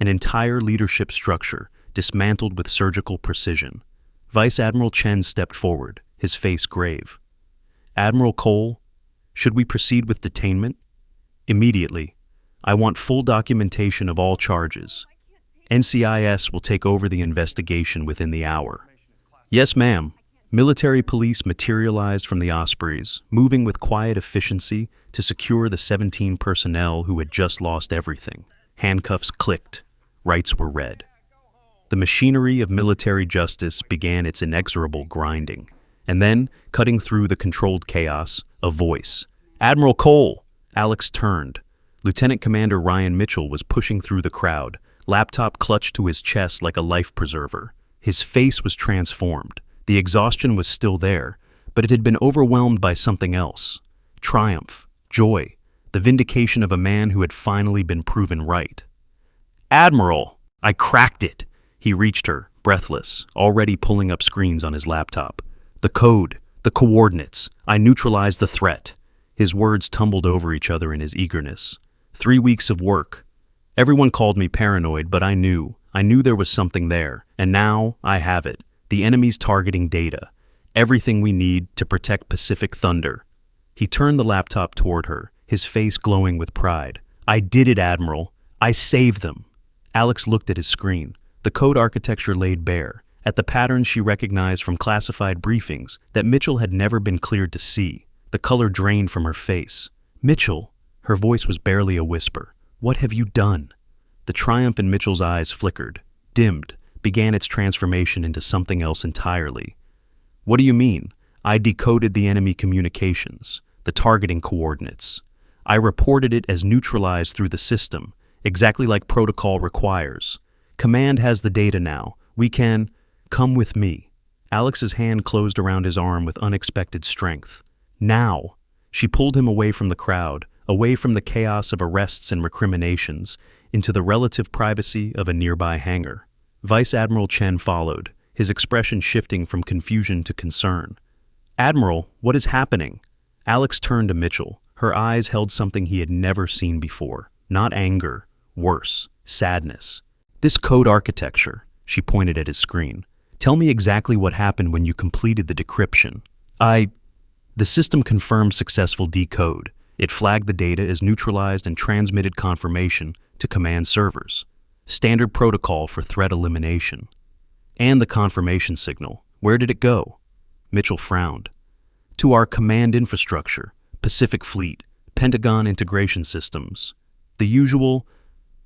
An entire leadership structure dismantled with surgical precision. Vice Admiral Chen stepped forward, his face grave. "Admiral Cole, should we proceed with detainment?" "Immediately. I want full documentation of all charges. NCIS will take over the investigation within the hour." "Yes, ma'am." Military police materialized from the Ospreys, moving with quiet efficiency to secure the 17 personnel who had just lost everything. Handcuffs clicked. Rights were read. The machinery of military justice began its inexorable grinding. And then, cutting through the controlled chaos, a voice. "Admiral Cole!" Alex turned. Lieutenant Commander Ryan Mitchell was pushing through the crowd, laptop clutched to his chest like a life preserver. His face was transformed. The exhaustion was still there, but it had been overwhelmed by something else. Triumph, joy, the vindication of a man who had finally been proven right. "Admiral! I cracked it!" He reached her, breathless, already pulling up screens on his laptop. "The code, the coordinates, I neutralized the threat." His words tumbled over each other in his eagerness. 3 weeks of work. Everyone called me paranoid, but I knew there was something there, and now I have it. The enemy's targeting data. Everything we need to protect Pacific Thunder. He turned the laptop toward her, his face glowing with pride. I did it, Admiral. I saved them. Alex looked at his screen. The code architecture laid bare, at the patterns she recognized from classified briefings that Mitchell had never been cleared to see. The color drained from her face. Mitchell, her voice was barely a whisper. What have you done? The triumph in Mitchell's eyes flickered, dimmed, began its transformation into something else entirely. What do you mean? I decoded the enemy communications, the targeting coordinates. I reported it as neutralized through the system, exactly like protocol requires. Command has the data now. We can... Come with me. Alex's hand closed around his arm with unexpected strength. Now! She pulled him away from the crowd, away from the chaos of arrests and recriminations, into the relative privacy of a nearby hangar. Vice Admiral Chen followed, his expression shifting from confusion to concern. Admiral, what is happening? Alex turned to Mitchell. Her eyes held something he had never seen before. Not anger, worse, sadness. This code architecture, she pointed at his screen. Tell me exactly what happened when you completed the decryption. The system confirmed successful decode. It flagged the data as neutralized and transmitted confirmation to command servers. Standard protocol for threat elimination. And the confirmation signal. Where did it go? Mitchell frowned. To our command infrastructure, Pacific Fleet, Pentagon integration systems. The usual,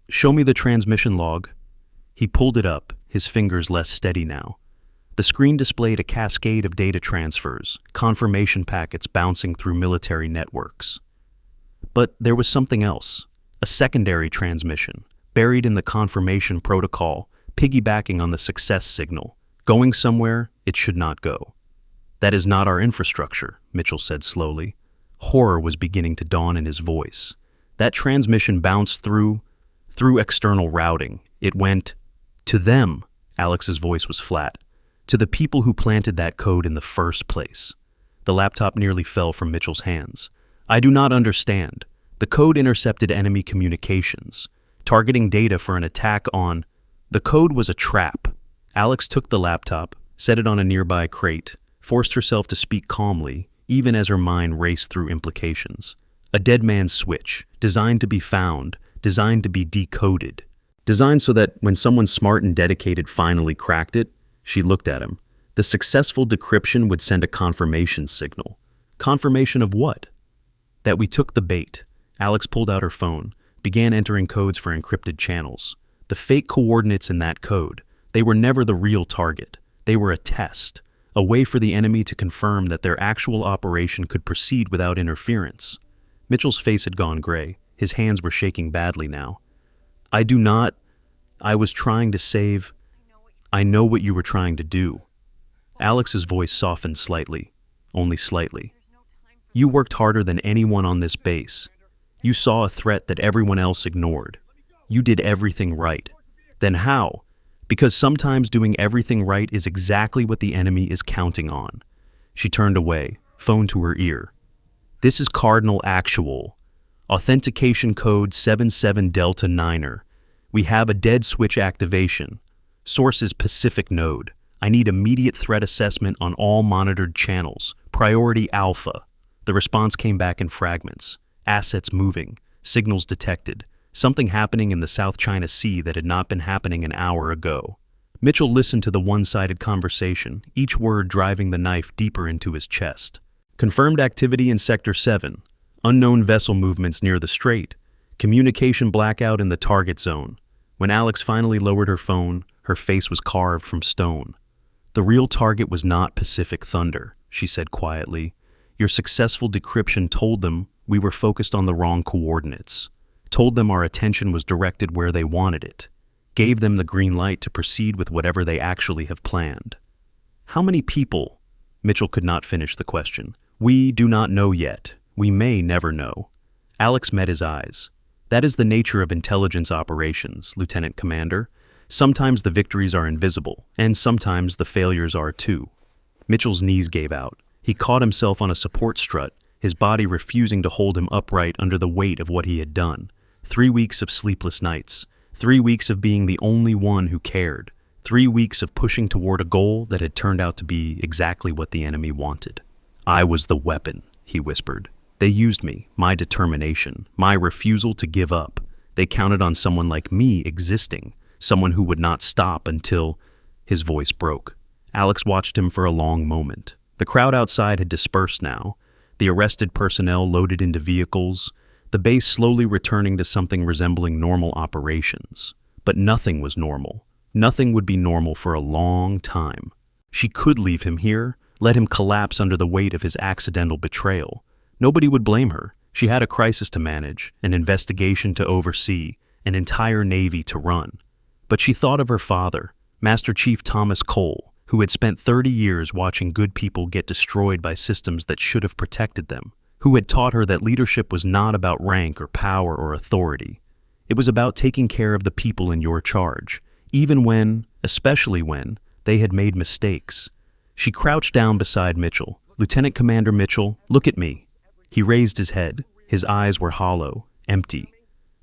show me the transmission log. He pulled it up, his fingers less steady now. The screen displayed a cascade of data transfers, confirmation packets bouncing through military networks. But there was something else, a secondary transmission, buried in the confirmation protocol, piggybacking on the success signal, going somewhere it should not go. That is not our infrastructure, Mitchell said slowly. Horror was beginning to dawn in his voice. That transmission bounced through external routing. It went to them. Alex's voice was flat. To the people who planted that code in the first place. The laptop nearly fell from Mitchell's hands. I do not understand. The code intercepted enemy communications, targeting data for an attack on... The code was a trap. Alex took the laptop, set it on a nearby crate, forced herself to speak calmly, even as her mind raced through implications. A dead man's switch, designed to be found, designed to be decoded. Designed so that when someone smart and dedicated finally cracked it, she looked at him. The successful decryption would send a confirmation signal. Confirmation of what? That we took the bait. Alex pulled out her phone, began entering codes for encrypted channels. The fake coordinates in that code, they were never the real target. They were a test, a way for the enemy to confirm that their actual operation could proceed without interference. Mitchell's face had gone gray. His hands were shaking badly now. I was trying to save... I know what you were trying to do. Alex's voice softened slightly, only slightly. You worked harder than anyone on this base. You saw a threat that everyone else ignored. You did everything right. Then how? Because sometimes doing everything right is exactly what the enemy is counting on. She turned away, phone to her ear. This is Cardinal Actual. Authentication code 77 Delta Niner. We have a dead switch activation. Source is Pacific Node. I need immediate threat assessment on all monitored channels. Priority Alpha. The response came back in fragments. Assets moving. Signals detected. Something happening in the South China Sea that had not been happening an hour ago. Mitchell listened to the one-sided conversation, each word driving the knife deeper into his chest. Confirmed activity in Sector 7. Unknown vessel movements near the strait. Communication blackout in the target zone. When Alex finally lowered her phone, her face was carved from stone. The real target was not Pacific Thunder, she said quietly. Your successful decryption told them we were focused on the wrong coordinates. Told them our attention was directed where they wanted it. Gave them the green light to proceed with whatever they actually have planned. How many people? Mitchell could not finish the question. We do not know yet. We may never know. Alex met his eyes. That is the nature of intelligence operations, Lieutenant Commander. Sometimes the victories are invisible, and sometimes the failures are too. Mitchell's knees gave out. He caught himself on a support strut, his body refusing to hold him upright under the weight of what he had done. 3 weeks of sleepless nights. 3 weeks of being the only one who cared. 3 weeks of pushing toward a goal that had turned out to be exactly what the enemy wanted. I was the weapon, he whispered. They used me, my determination, my refusal to give up. They counted on someone like me existing, someone who would not stop until... His voice broke. Alex watched him for a long moment. The crowd outside had dispersed now, the arrested personnel loaded into vehicles, the base slowly returning to something resembling normal operations. But nothing was normal. Nothing would be normal for a long time. She could leave him here, let him collapse under the weight of his accidental betrayal. Nobody would blame her. She had a crisis to manage, an investigation to oversee, an entire navy to run. But she thought of her father, Master Chief Thomas Cole, who had spent 30 years watching good people get destroyed by systems that should have protected them, who had taught her that leadership was not about rank or power or authority. It was about taking care of the people in your charge, even when, especially when, they had made mistakes. She crouched down beside Mitchell. Lieutenant Commander Mitchell, look at me. He raised his head. His eyes were hollow, empty.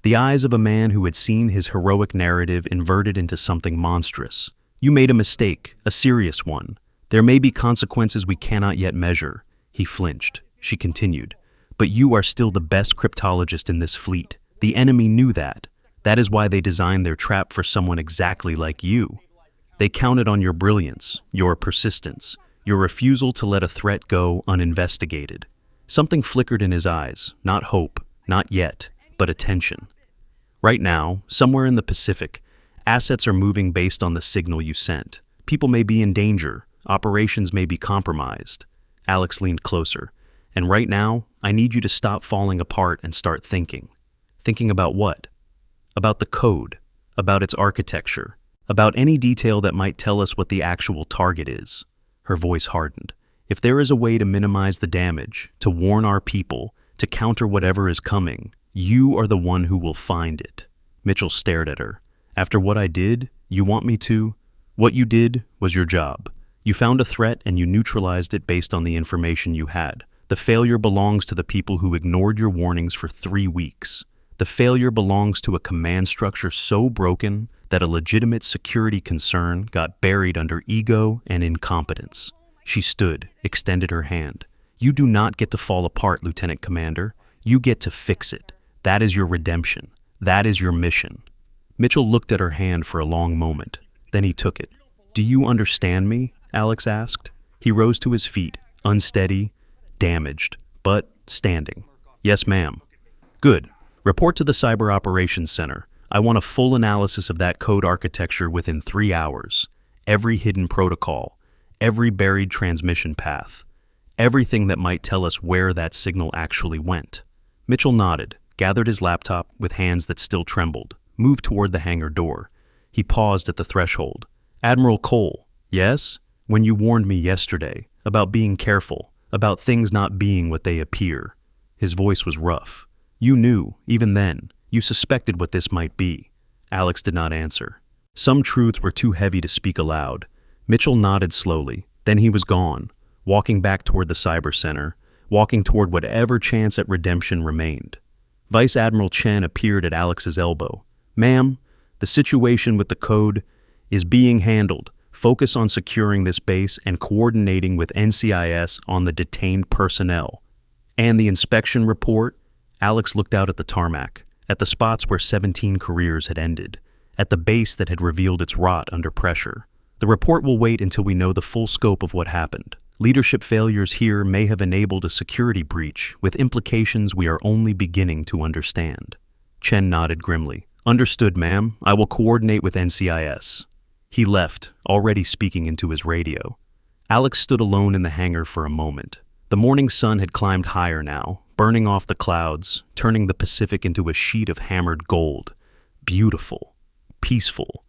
The eyes of a man who had seen his heroic narrative inverted into something monstrous. You made a mistake, a serious one. There may be consequences we cannot yet measure. He flinched. She continued. But you are still the best cryptologist in this fleet. The enemy knew that. That is why they designed their trap for someone exactly like you. They counted on your brilliance, your persistence, your refusal to let a threat go uninvestigated. Something flickered in his eyes, not hope, not yet, but attention. Right now, somewhere in the Pacific, assets are moving based on the signal you sent. People may be in danger, operations may be compromised. Alex leaned closer. And right now, I need you to stop falling apart and start thinking. Thinking about what? About the code, about its architecture, about any detail that might tell us what the actual target is. Her voice hardened. If there is a way to minimize the damage, to warn our people, to counter whatever is coming, you are the one who will find it. Mitchell stared at her. After what I did, you want me to? What you did was your job. You found a threat and you neutralized it based on the information you had. The failure belongs to the people who ignored your warnings for 3 weeks. The failure belongs to a command structure so broken that a legitimate security concern got buried under ego and incompetence. She stood, extended her hand. You do not get to fall apart, Lieutenant Commander. You get to fix it. That is your redemption. That is your mission. Mitchell looked at her hand for a long moment. Then he took it. Do you understand me? Alex asked. He rose to his feet, unsteady, damaged, but standing. Yes, ma'am. Good. Report to the Cyber Operations Center. I want a full analysis of that code architecture within 3 hours. Every hidden protocol, every buried transmission path, everything that might tell us where that signal actually went. Mitchell nodded, gathered his laptop with hands that still trembled, moved toward the hangar door. He paused at the threshold. Admiral Cole, yes? When you warned me yesterday about being careful, about things not being what they appear. His voice was rough. You knew, even then. You suspected what this might be. Alex did not answer. Some truths were too heavy to speak aloud. Mitchell nodded slowly. Then he was gone, walking back toward the cyber center, walking toward whatever chance at redemption remained. Vice Admiral Chen appeared at Alex's elbow. Ma'am, the situation with the code is being handled. Focus on securing this base and coordinating with NCIS on the detained personnel. And the inspection report? Alex looked out at the tarmac, at the spots where 17 careers had ended, at the base that had revealed its rot under pressure. The report will wait until we know the full scope of what happened. Leadership failures here may have enabled a security breach with implications we are only beginning to understand. Chen nodded grimly. Understood, ma'am. I will coordinate with NCIS. He left, already speaking into his radio. Alex stood alone in the hangar for a moment. The morning sun had climbed higher now, burning off the clouds, turning the Pacific into a sheet of hammered gold. Beautiful. Peaceful.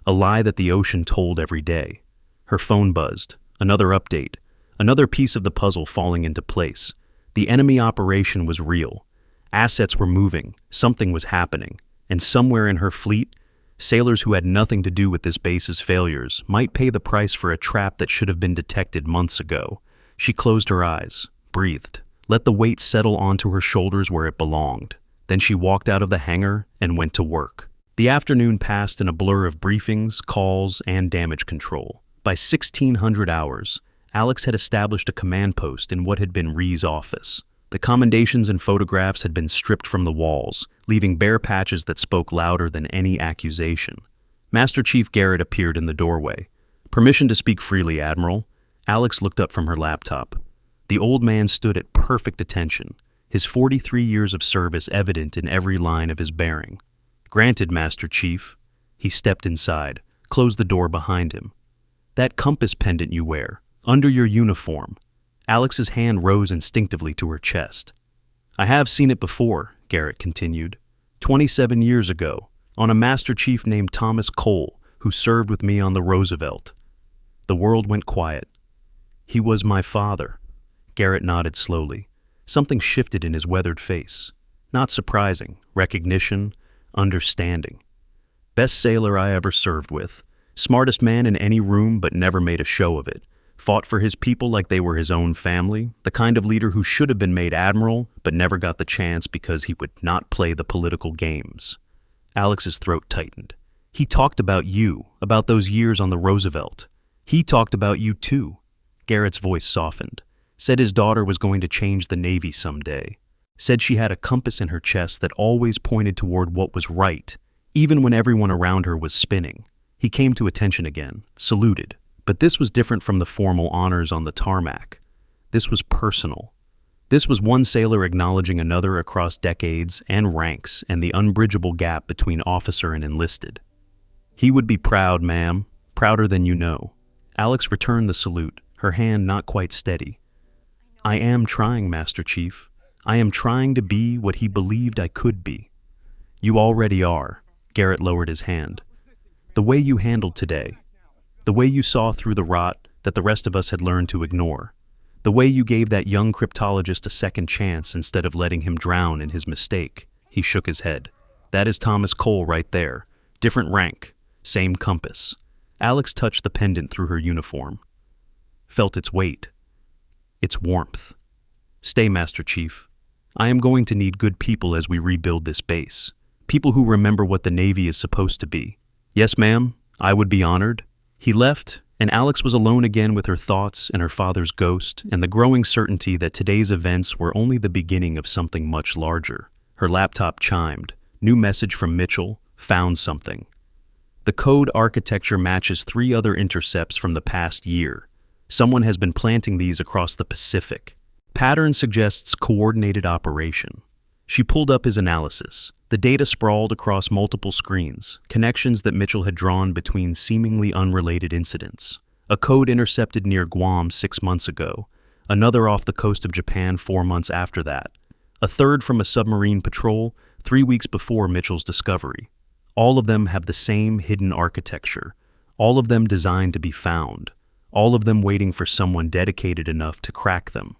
A lie that the ocean told every day. Her phone buzzed. Another update. Another piece of the puzzle falling into place. The enemy operation was real. Assets were moving. Something was happening. And somewhere in her fleet, sailors who had nothing to do with this base's failures might pay the price for a trap that should have been detected months ago. She closed her eyes, breathed, let the weight settle onto her shoulders where it belonged. Then she walked out of the hangar and went to work. The afternoon passed in a blur of briefings, calls, and damage control. By 1600 hours, Alex had established a command post in what had been Ree's office. The commendations and photographs had been stripped from the walls, leaving bare patches that spoke louder than any accusation. Master Chief Garrett appeared in the doorway. "Permission to speak freely, Admiral." Alex looked up from her laptop. The old man stood at perfect attention, his 43 years of service evident in every line of his bearing. "Granted, Master Chief." He stepped inside, closed the door behind him. "That compass pendant you wear, under your uniform." Alex's hand rose instinctively to her chest. "I have seen it before," Garrett continued. 27 years ago, on a Master Chief named Thomas Cole, who served with me on the Roosevelt." The world went quiet. "He was my father." Garrett nodded slowly. Something shifted in his weathered face. Not surprising, recognition, understanding. "Best sailor I ever served with. Smartest man in any room but never made a show of it. Fought for his people like they were his own family. The kind of leader who should have been made admiral but never got the chance because he would not play the political games." Alex's throat tightened. "He talked about you, about those years on the Roosevelt. He talked about you too." Garrett's voice softened. "Said his daughter was going to change the Navy someday. Said she had a compass in her chest that always pointed toward what was right, even when everyone around her was spinning." He came to attention again, saluted. But this was different from the formal honors on the tarmac. This was personal. This was one sailor acknowledging another across decades and ranks and the unbridgeable gap between officer and enlisted. "He would be proud, ma'am, prouder than you know." Alex returned the salute, her hand not quite steady. "I am trying, Master Chief. I am trying to be what he believed I could be." "You already are." Garrett lowered his hand. "The way you handled today, the way you saw through the rot that the rest of us had learned to ignore, the way you gave that young cryptologist a second chance instead of letting him drown in his mistake." He shook his head. "That is Thomas Cole right there. Different rank, same compass." Alex touched the pendant through her uniform. Felt its weight, its warmth. "Stay, Master Chief. I am going to need good people as we rebuild this base. People who remember what the Navy is supposed to be." "Yes, ma'am. I would be honored." He left, and Alex was alone again with her thoughts and her father's ghost and the growing certainty that today's events were only the beginning of something much larger. Her laptop chimed. New message from Mitchell. Found something. The code architecture matches 3 other intercepts from the past year. Someone has been planting these across the Pacific. Pattern suggests coordinated operation. She pulled up his analysis. The data sprawled across multiple screens, connections that Mitchell had drawn between seemingly unrelated incidents. A code intercepted near Guam 6 months ago, another off the coast of Japan 4 months after that, a third from a submarine patrol 3 weeks before Mitchell's discovery. All of them have the same hidden architecture, all of them designed to be found, all of them waiting for someone dedicated enough to crack them,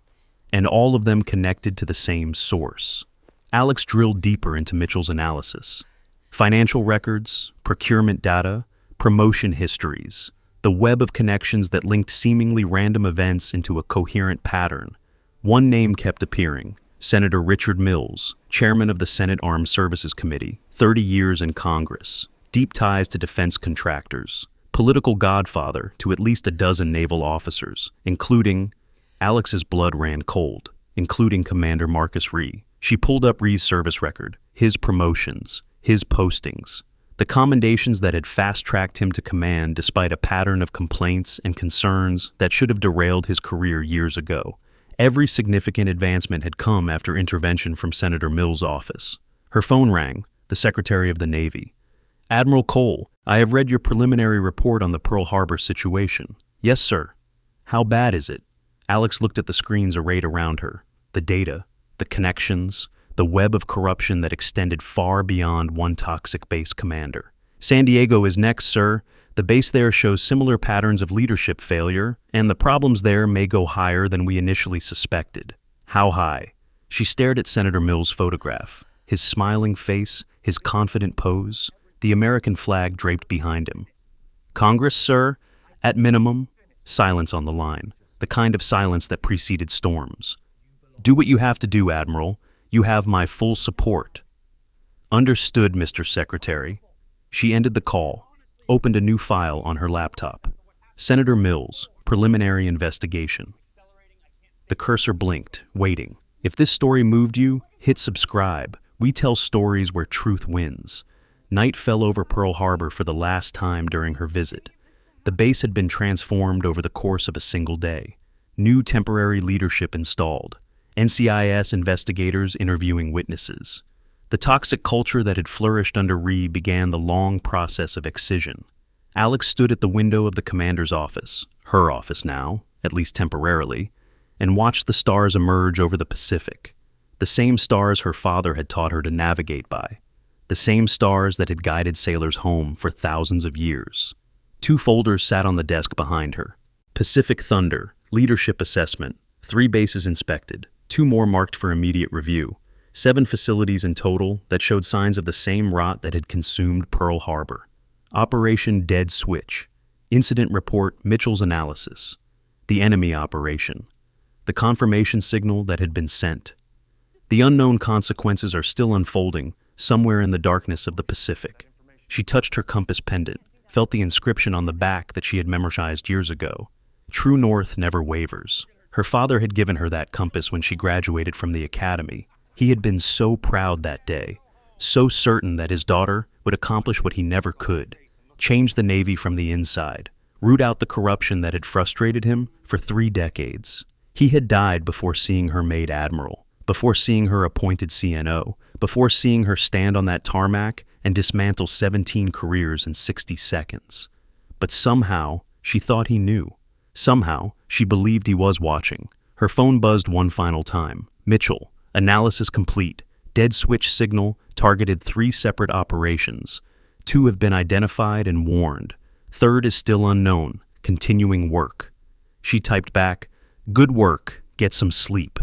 and all of them connected to the same source. Alex drilled deeper into Mitchell's analysis. Financial records, procurement data, promotion histories, the web of connections that linked seemingly random events into a coherent pattern. One name kept appearing: Senator Richard Mills, chairman of the Senate Armed Services Committee, 30 years in Congress, deep ties to defense contractors, political godfather to at least a dozen naval officers, including— Alex's blood ran cold, including Commander Marcus Ree. She pulled up Ree's service record, his promotions, his postings, the commendations that had fast-tracked him to command despite a pattern of complaints and concerns that should have derailed his career years ago. Every significant advancement had come after intervention from Senator Mills' office. Her phone rang, the Secretary of the Navy. "Admiral Cole, I have read your preliminary report on the Pearl Harbor situation." "Yes, sir." "How bad is it?" Alex looked at the screens arrayed around her, the data, the connections, the web of corruption that extended far beyond one toxic base commander. "San Diego is next, sir. The base there shows similar patterns of leadership failure, and the problems there may go higher than we initially suspected." "How high?" She stared at Senator Mills' photograph, his smiling face, his confident pose, the American flag draped behind him. "Congress, sir? At minimum." Silence on the line, the kind of silence that preceded storms. "Do what you have to do, Admiral. You have my full support." "Understood, Mr. Secretary." She ended the call, opened a new file on her laptop. Senator Mills, preliminary investigation. The cursor blinked, waiting. If this story moved you, hit subscribe. We tell stories where truth wins. Night fell over Pearl Harbor for the last time during her visit. The base had been transformed over the course of a single day. New temporary leadership installed. NCIS investigators interviewing witnesses. The toxic culture that had flourished under Rhee began the long process of excision. Alex stood at the window of the commander's office, her office now, at least temporarily, and watched the stars emerge over the Pacific. The same stars her father had taught her to navigate by. The same stars that had guided sailors home for thousands of years. 2 folders sat on the desk behind her. Pacific Thunder, Leadership Assessment, 3 bases inspected, 2 more marked for immediate review, 7 facilities in total that showed signs of the same rot that had consumed Pearl Harbor. Operation Dead Switch. Incident report Mitchell's analysis. The enemy operation. The confirmation signal that had been sent. The unknown consequences are still unfolding somewhere in the darkness of the Pacific. She touched her compass pendant, felt the inscription on the back that she had memorized years ago. True north never wavers. Her father had given her that compass when she graduated from the academy. He had been so proud that day, so certain that his daughter would accomplish what he never could, change the Navy from the inside, root out the corruption that had frustrated him for 3 decades. He had died before seeing her made admiral, before seeing her appointed CNO, before seeing her stand on that tarmac and dismantle 17 careers in 60 seconds. But somehow, she thought he knew. Somehow, she believed he was watching. Her phone buzzed one final time. Mitchell, analysis complete. Dead switch signal targeted 3 separate operations. 2 have been identified and warned. 3rd is still unknown, continuing work. She typed back, "Good work, get some sleep."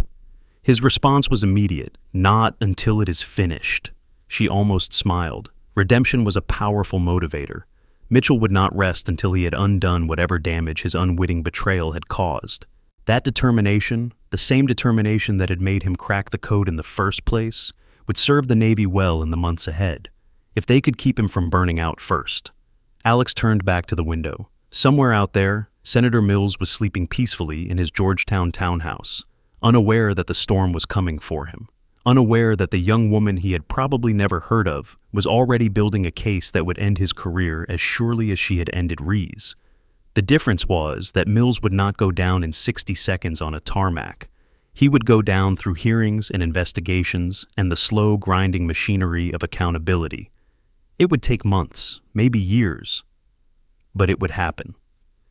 His response was immediate, "Not until it is finished." She almost smiled. Redemption was a powerful motivator. Mitchell would not rest until he had undone whatever damage his unwitting betrayal had caused. That determination, the same determination that had made him crack the code in the first place, would serve the Navy well in the months ahead, if they could keep him from burning out first. Alex turned back to the window. Somewhere out there, Senator Mills was sleeping peacefully in his Georgetown townhouse, unaware that the storm was coming for him, unaware that the young woman he had probably never heard of was already building a case that would end his career as surely as she had ended Rhee's. The difference was that Mills would not go down in 60 seconds on a tarmac. He would go down through hearings and investigations and the slow grinding machinery of accountability. It would take months, maybe years, but it would happen.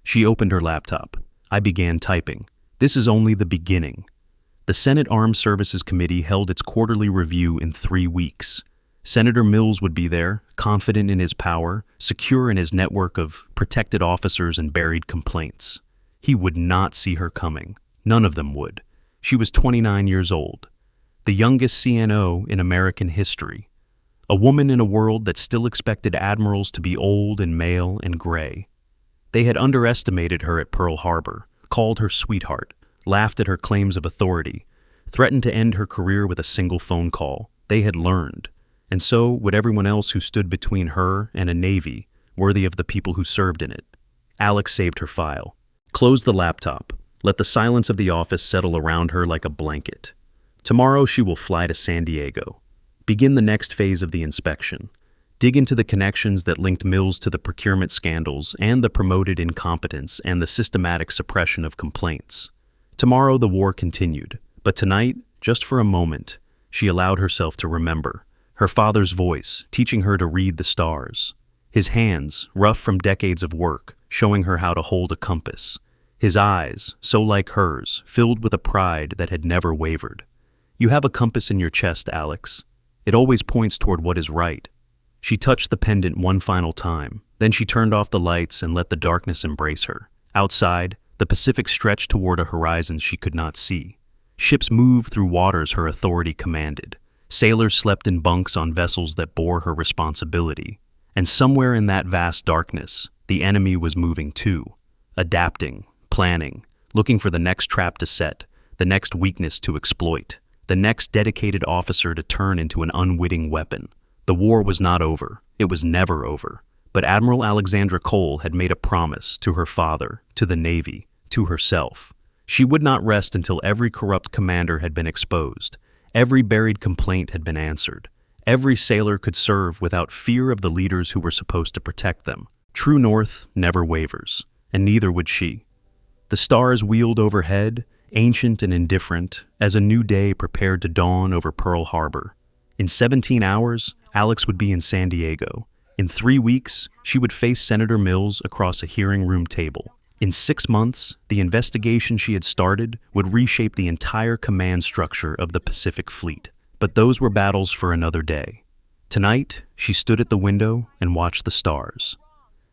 She opened her laptop. I began typing. This is only the beginning. The Senate Armed Services Committee held its quarterly review in 3 weeks. Senator Mills would be there, confident in his power, secure in his network of protected officers and buried complaints. He would not see her coming. None of them would. She was 29 years old, the youngest CNO in American history, a woman in a world that still expected admirals to be old and male and gray. They had underestimated her at Pearl Harbor, called her sweetheart, laughed at her claims of authority, threatened to end her career with a single phone call. They had learned, and so would everyone else who stood between her and a Navy worthy of the people who served in it. Alex saved her file. Closed the laptop. Let the silence of the office settle around her like a blanket. Tomorrow she will fly to San Diego. Begin the next phase of the inspection. Dig into the connections that linked Mills to the procurement scandals and the promoted incompetence and the systematic suppression of complaints. Tomorrow the war continued, but tonight, just for a moment, she allowed herself to remember. Her father's voice, teaching her to read the stars. His hands, rough from decades of work, showing her how to hold a compass. His eyes, so like hers, filled with a pride that had never wavered. You have a compass in your chest, Alex. It always points toward what is right. She touched the pendant one final time. Then she turned off the lights and let the darkness embrace her. Outside, the Pacific stretched toward a horizon she could not see. Ships moved through waters her authority commanded. Sailors slept in bunks on vessels that bore her responsibility. And somewhere in that vast darkness, the enemy was moving too, adapting, planning, looking for the next trap to set, the next weakness to exploit, the next dedicated officer to turn into an unwitting weapon. The war was not over. It was never over. But Admiral Alexandra Cole had made a promise to her father, to the Navy, to herself. She would not rest until every corrupt commander had been exposed, every buried complaint had been answered, every sailor could serve without fear of the leaders who were supposed to protect them. True North never wavers, and neither would she. The stars wheeled overhead, ancient and indifferent, as a new day prepared to dawn over Pearl Harbor. In 17 hours, Alex would be in San Diego. In 3 weeks, she would face Senator Mills across a hearing room table. In 6 months, the investigation she had started would reshape the entire command structure of the Pacific Fleet. But those were battles for another day. Tonight, she stood at the window and watched the stars.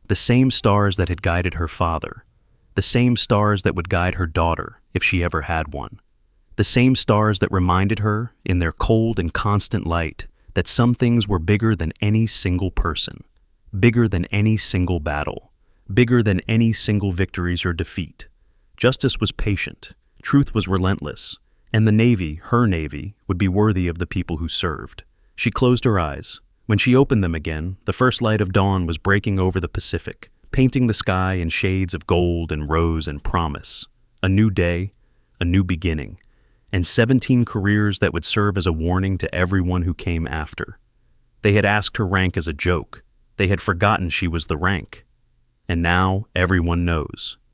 The same stars that had guided her father. The same stars that would guide her daughter, if she ever had one. The same stars that reminded her, in their cold and constant light, that some things were bigger than any single person, bigger than any single battle, bigger than any single victories or defeat. Justice was patient, truth was relentless, and the Navy, her Navy, would be worthy of the people who served. She closed her eyes. When she opened them again, the first light of dawn was breaking over the Pacific, painting the sky in shades of gold and rose and promise. A new day, a new beginning, and 17 careers that would serve as a warning to everyone who came after. They had asked her rank as a joke. They had forgotten she was the rank. And now everyone knows.